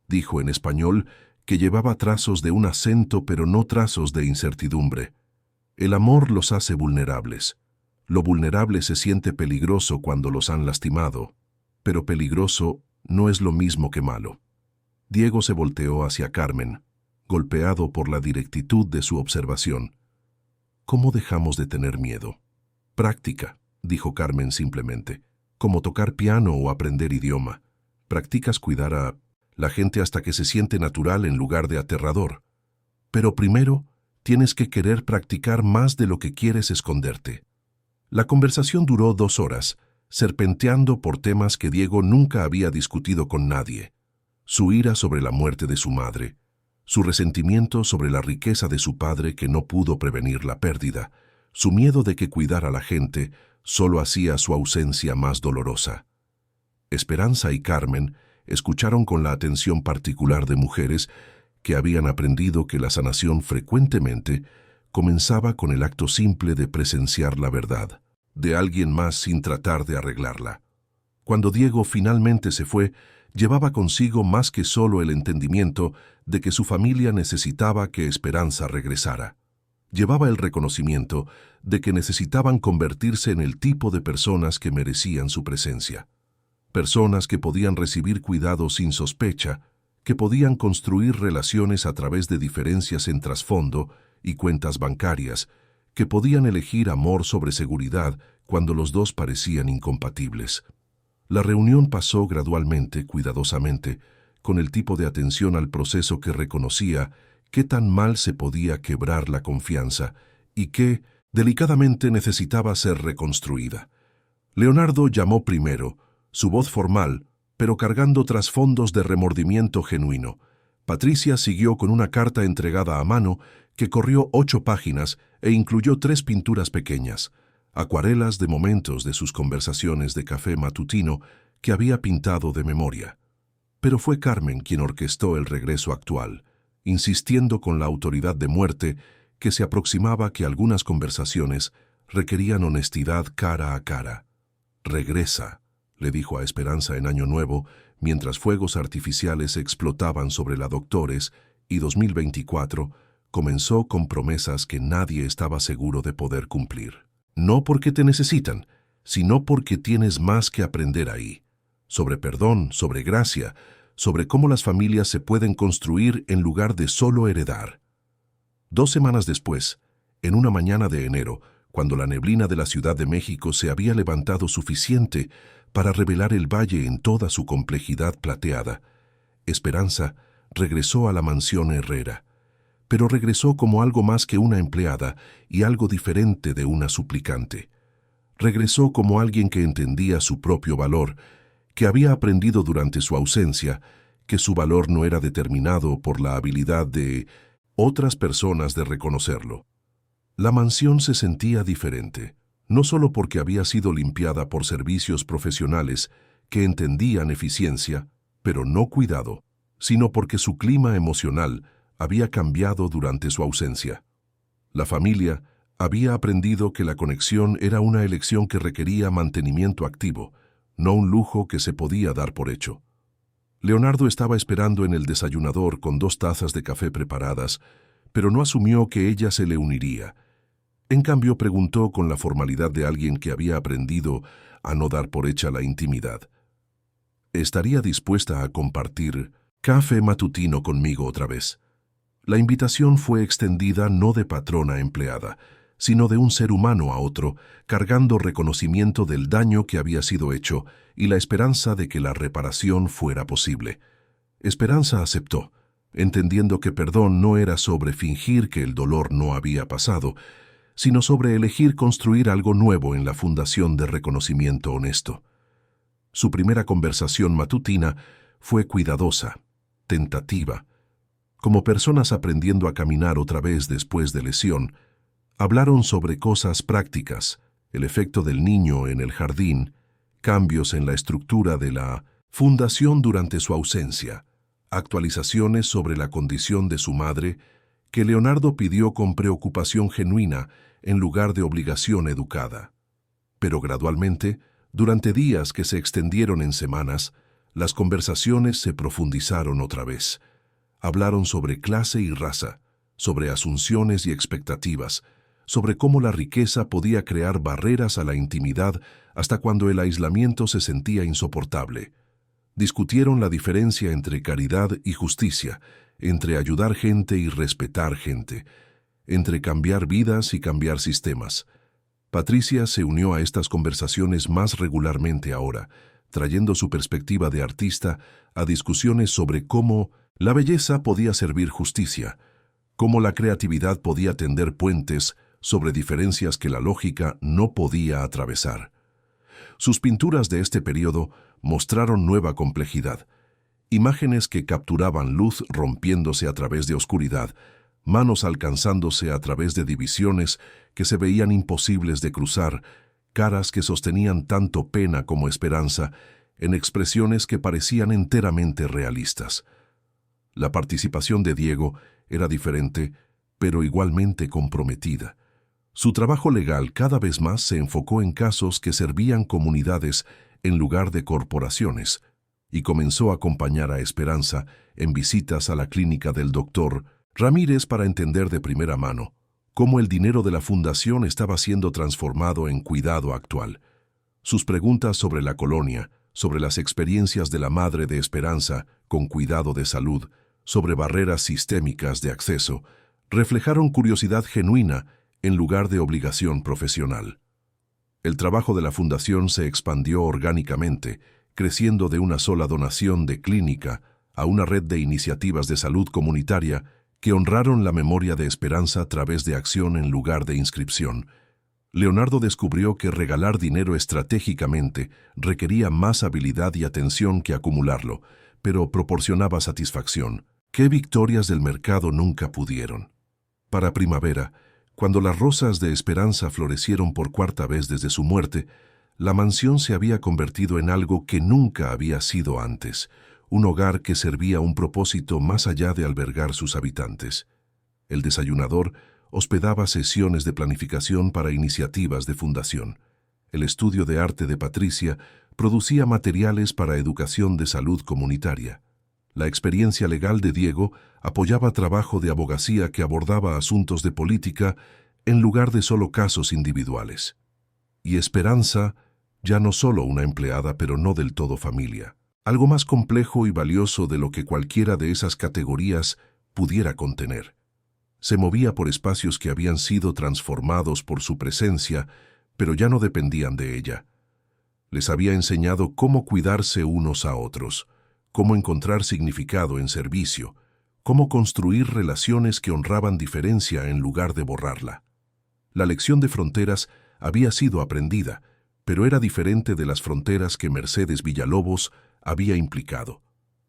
dijo en español, que llevaba trazos de un acento pero no trazos de incertidumbre. «El amor los hace vulnerables. Lo vulnerable se siente peligroso cuando los han lastimado, pero peligroso no es lo mismo que malo». Diego se volteó hacia Carmen, golpeado por la directitud de su observación. «¿Cómo dejamos de tener miedo?» «Práctica», dijo Carmen simplemente, «como tocar piano o aprender idioma. Practicas cuidar a la gente hasta que se siente natural en lugar de aterrador. Pero primero tienes que querer practicar más de lo que quieres esconderte». La conversación duró 2 horas, serpenteando por temas que Diego nunca había discutido con nadie. Su ira sobre la muerte de su madre, su resentimiento sobre la riqueza de su padre que no pudo prevenir la pérdida, su miedo de que cuidar a la gente solo hacía su ausencia más dolorosa. Esperanza y Carmen escucharon con la atención particular de mujeres que habían aprendido que la sanación frecuentemente comenzaba con el acto simple de presenciar la verdad de alguien más sin tratar de arreglarla. Cuando Diego finalmente se fue, llevaba consigo más que solo el entendimiento de que su familia necesitaba que Esperanza regresara. Llevaba el reconocimiento de que necesitaban convertirse en el tipo de personas que merecían su presencia. Personas que podían recibir cuidado sin sospecha, que podían construir relaciones a través de diferencias en trasfondo y cuentas bancarias, que podían elegir amor sobre seguridad cuando los dos parecían incompatibles. La reunión pasó gradualmente, cuidadosamente, con el tipo de atención al proceso que reconocía qué tan mal se podía quebrar la confianza y que, delicadamente, necesitaba ser reconstruida. Leonardo llamó primero, su voz formal, pero cargando trasfondos de remordimiento genuino. Patricia siguió con una carta entregada a mano que corrió 8 páginas e incluyó 3 pinturas pequeñas, acuarelas de momentos de sus conversaciones de café matutino que había pintado de memoria. Pero fue Carmen quien orquestó el regreso actual, insistiendo con la autoridad de muerte que se aproximaba que algunas conversaciones requerían honestidad cara a cara. «Regresa», le dijo a Esperanza en Año Nuevo, mientras fuegos artificiales explotaban sobre la Doctores, y 2024 comenzó con promesas que nadie estaba seguro de poder cumplir. No porque te necesitan, sino porque tienes más que aprender ahí. Sobre perdón, sobre gracia, sobre cómo las familias se pueden construir en lugar de solo heredar. 2 semanas después, en una mañana de enero, cuando la neblina de la Ciudad de México se había levantado suficiente para revelar el valle en toda su complejidad plateada, Esperanza regresó a la mansión Herrera, pero regresó como algo más que una empleada y algo diferente de una suplicante. Regresó como alguien que entendía su propio valor, que había aprendido durante su ausencia que su valor no era determinado por la habilidad de otras personas de reconocerlo. La mansión se sentía diferente, no solo porque había sido limpiada por servicios profesionales que entendían eficiencia, pero no cuidado, sino porque su clima emocional había cambiado durante su ausencia. La familia había aprendido que la conexión era una elección que requería mantenimiento activo, no un lujo que se podía dar por hecho. Leonardo estaba esperando en el desayunador con 2 tazas de café preparadas, pero no asumió que ella se le uniría. En cambio, preguntó con la formalidad de alguien que había aprendido a no dar por hecha la intimidad. ¿Estaría dispuesta a compartir café matutino conmigo otra vez? La invitación fue extendida no de patrón a empleada, sino de un ser humano a otro, cargando reconocimiento del daño que había sido hecho y la esperanza de que la reparación fuera posible. Esperanza aceptó, entendiendo que perdón no era sobre fingir que el dolor no había pasado, sino sobre elegir construir algo nuevo en la fundación de reconocimiento honesto. Su primera conversación matutina fue cuidadosa, tentativa. Como personas aprendiendo a caminar otra vez después de lesión, hablaron sobre cosas prácticas, el efecto del niño en el jardín, cambios en la estructura de la fundación durante su ausencia, actualizaciones sobre la condición de su madre, que Leonardo pidió con preocupación genuina en lugar de obligación educada. Pero gradualmente, durante días que se extendieron en semanas, las conversaciones se profundizaron otra vez. Hablaron sobre clase y raza, sobre asunciones y expectativas, sobre cómo la riqueza podía crear barreras a la intimidad hasta cuando el aislamiento se sentía insoportable. Discutieron la diferencia entre caridad y justicia, entre ayudar gente y respetar gente, entre cambiar vidas y cambiar sistemas. Patricia se unió a estas conversaciones más regularmente ahora, trayendo su perspectiva de artista a discusiones sobre cómo la belleza podía servir justicia, cómo la creatividad podía tender puentes sobre diferencias que la lógica no podía atravesar. Sus pinturas de este periodo mostraron nueva complejidad, imágenes que capturaban luz rompiéndose a través de oscuridad, manos alcanzándose a través de divisiones que se veían imposibles de cruzar, caras que sostenían tanto pena como esperanza, en expresiones que parecían enteramente realistas. La participación de Diego era diferente, pero igualmente comprometida. Su trabajo legal cada vez más se enfocó en casos que servían comunidades en lugar de corporaciones, y comenzó a acompañar a Esperanza en visitas a la clínica del doctor Ramírez para entender de primera mano cómo el dinero de la fundación estaba siendo transformado en cuidado actual. Sus preguntas sobre la colonia, sobre las experiencias de la madre de Esperanza con cuidado de salud, sobre barreras sistémicas de acceso, reflejaron curiosidad genuina en lugar de obligación profesional. El trabajo de la fundación se expandió orgánicamente, creciendo de una sola donación de clínica a una red de iniciativas de salud comunitaria que honraron la memoria de Esperanza a través de acción en lugar de inscripción. Leonardo descubrió que regalar dinero estratégicamente requería más habilidad y atención que acumularlo, pero proporcionaba satisfacción. ¿Qué victorias del mercado nunca pudieron? Para primavera, cuando las rosas de Esperanza florecieron por cuarta vez desde su muerte, la mansión se había convertido en algo que nunca había sido antes, un hogar que servía un propósito más allá de albergar sus habitantes. El desayunador hospedaba sesiones de planificación para iniciativas de fundación. El estudio de arte de Patricia producía materiales para educación de salud comunitaria. La experiencia legal de Diego apoyaba trabajo de abogacía que abordaba asuntos de política en lugar de solo casos individuales. Y Esperanza, ya no solo una empleada, pero no del todo familia. Algo más complejo y valioso de lo que cualquiera de esas categorías pudiera contener. Se movía por espacios que habían sido transformados por su presencia, pero ya no dependían de ella. Les había enseñado cómo cuidarse unos a otros, cómo encontrar significado en servicio, cómo construir relaciones que honraban diferencia en lugar de borrarla. La lección de fronteras había sido aprendida, pero era diferente de las fronteras que Mercedes Villalobos había implicado.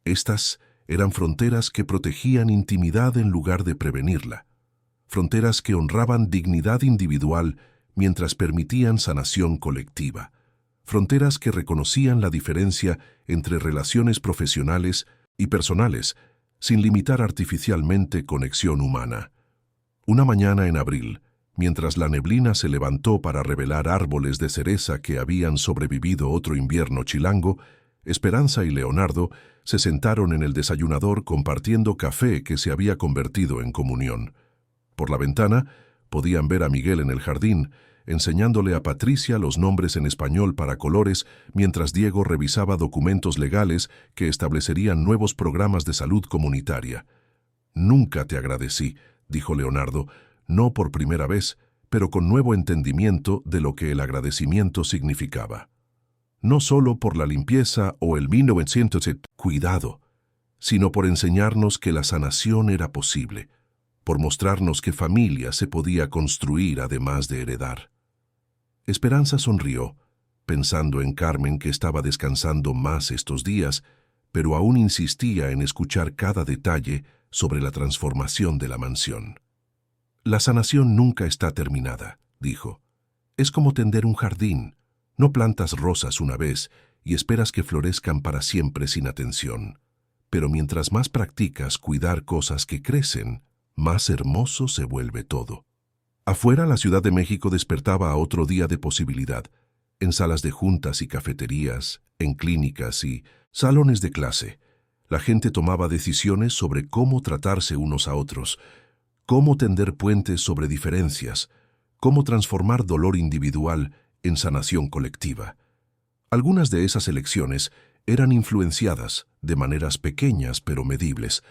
Estas eran fronteras que protegían intimidad en lugar de prevenirla, fronteras que honraban dignidad individual mientras permitían sanación colectiva, fronteras que reconocían la diferencia entre relaciones profesionales y personales, sin limitar artificialmente conexión humana. Una mañana en abril, mientras la neblina se levantó para revelar árboles de cereza que habían sobrevivido otro invierno chilango, Esperanza y Leonardo se sentaron en el desayunador compartiendo café que se había convertido en comunión. Por la ventana podían ver a Miguel en el jardín, enseñándole a Patricia los nombres en español para colores mientras Diego revisaba documentos legales que establecerían nuevos programas de salud comunitaria. «Nunca te agradecí», dijo Leonardo, no por primera vez, pero con nuevo entendimiento de lo que el agradecimiento significaba. No solo por la limpieza o el 1900 cuidado, sino por enseñarnos que la sanación era posible, por mostrarnos que familia se podía construir además de heredar. Esperanza sonrió, pensando en Carmen, que estaba descansando más estos días, pero aún insistía en escuchar cada detalle sobre la transformación de la mansión. «La sanación nunca está terminada», dijo. «Es como tender un jardín. No plantas rosas una vez y esperas que florezcan para siempre sin atención. Pero mientras más practicas cuidar cosas que crecen, más hermoso se vuelve todo». Afuera, la Ciudad de México despertaba a otro día de posibilidad, en salas de juntas y cafeterías, en clínicas y salones de clase. La gente tomaba decisiones sobre cómo tratarse unos a otros, cómo tender puentes sobre diferencias, cómo transformar dolor individual en sanación colectiva. Algunas de esas elecciones eran influenciadas, de maneras pequeñas pero medibles,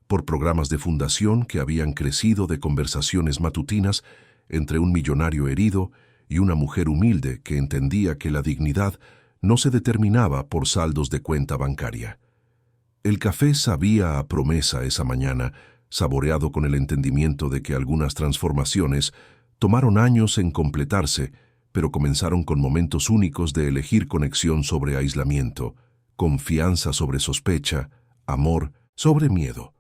por programas de fundación que habían crecido de conversaciones matutinas entre un millonario herido y una mujer humilde que entendía que la dignidad no se determinaba por saldos de cuenta bancaria. El café sabía a promesa esa mañana, saboreado con el entendimiento de que algunas transformaciones tomaron años en completarse, pero comenzaron con momentos únicos de elegir conexión sobre aislamiento, confianza sobre sospecha, amor sobre miedo.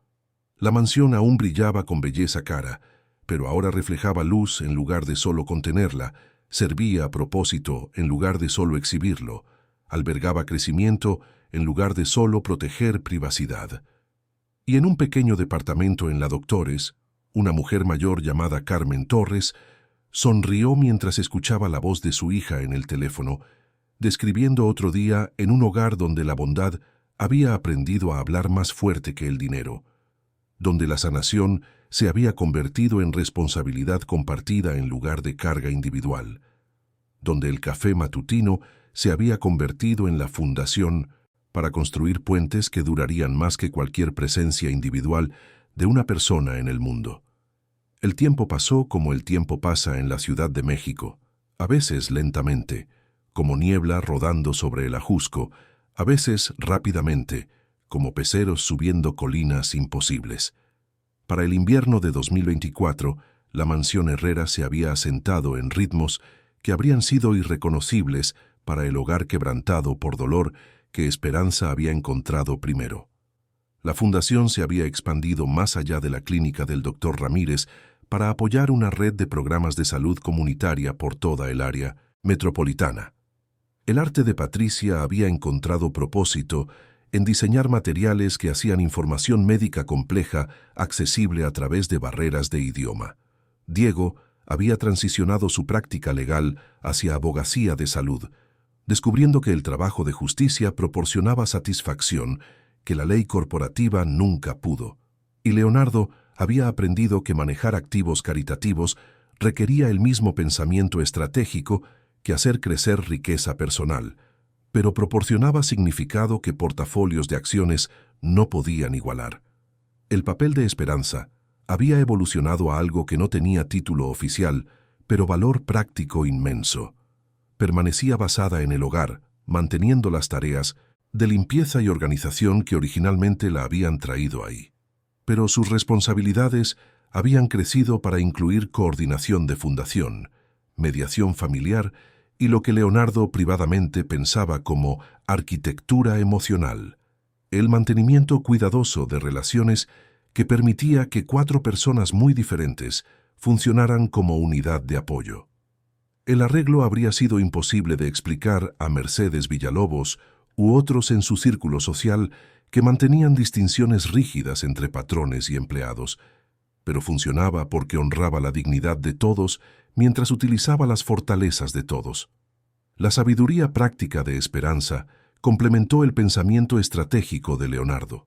La mansión aún brillaba con belleza cara, pero ahora reflejaba luz en lugar de solo contenerla, servía a propósito en lugar de solo exhibirlo, albergaba crecimiento en lugar de solo proteger privacidad. Y en un pequeño departamento en la Doctores, una mujer mayor llamada Carmen Torres sonrió mientras escuchaba la voz de su hija en el teléfono, describiendo otro día en un hogar donde la bondad había aprendido a hablar más fuerte que el dinero, donde la sanación se había convertido en responsabilidad compartida en lugar de carga individual, donde el café matutino se había convertido en la fundación para construir puentes que durarían más que cualquier presencia individual de una persona en el mundo. El tiempo pasó como el tiempo pasa en la Ciudad de México, a veces lentamente, como niebla rodando sobre el Ajusco, a veces rápidamente, como peceros subiendo colinas imposibles. Para el invierno de 2024, la mansión Herrera se había asentado en ritmos que habrían sido irreconocibles para el hogar quebrantado por dolor que Esperanza había encontrado primero. La fundación se había expandido más allá de la clínica del Dr. Ramírez para apoyar una red de programas de salud comunitaria por toda el área metropolitana. El arte de Patricia había encontrado propósito en diseñar materiales que hacían información médica compleja accesible a través de barreras de idioma. Diego había transicionado su práctica legal hacia abogacía de salud, descubriendo que el trabajo de justicia proporcionaba satisfacción que la ley corporativa nunca pudo. Y Leonardo había aprendido que manejar activos caritativos requería el mismo pensamiento estratégico que hacer crecer riqueza personal, pero proporcionaba significado que portafolios de acciones no podían igualar. El papel de Esperanza había evolucionado a algo que no tenía título oficial, pero valor práctico inmenso. Permanecía basada en el hogar, manteniendo las tareas de limpieza y organización que originalmente la habían traído ahí. Pero sus responsabilidades habían crecido para incluir coordinación de fundación, mediación familiar y lo que Leonardo privadamente pensaba como arquitectura emocional, el mantenimiento cuidadoso de relaciones que permitía que 4 personas muy diferentes funcionaran como unidad de apoyo. El arreglo habría sido imposible de explicar a Mercedes Villalobos u otros en su círculo social que mantenían distinciones rígidas entre patrones y empleados, pero funcionaba porque honraba la dignidad de todos mientras utilizaba las fortalezas de todos. La sabiduría práctica de Esperanza complementó el pensamiento estratégico de Leonardo.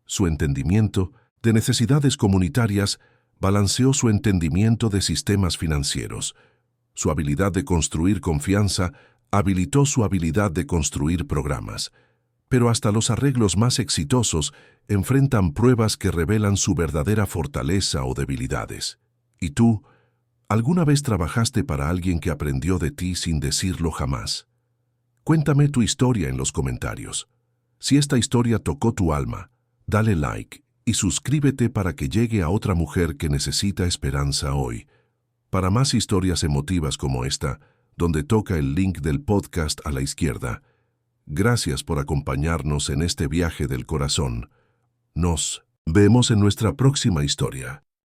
Su entendimiento de necesidades comunitarias balanceó su entendimiento de sistemas financieros. Su habilidad de construir confianza habilitó su habilidad de construir programas. Pero hasta los arreglos más exitosos enfrentan pruebas que revelan su verdadera fortaleza o debilidades. ¿Y tú? ¿Alguna vez trabajaste para alguien que aprendió de ti sin decirlo jamás? Cuéntame tu historia en los comentarios. Si esta historia tocó tu alma, dale like y suscríbete para que llegue a otra mujer que necesita esperanza hoy. Para más historias emotivas como esta, donde toca el link del podcast a la izquierda. Gracias por acompañarnos en este viaje del corazón. Nos vemos en nuestra próxima historia.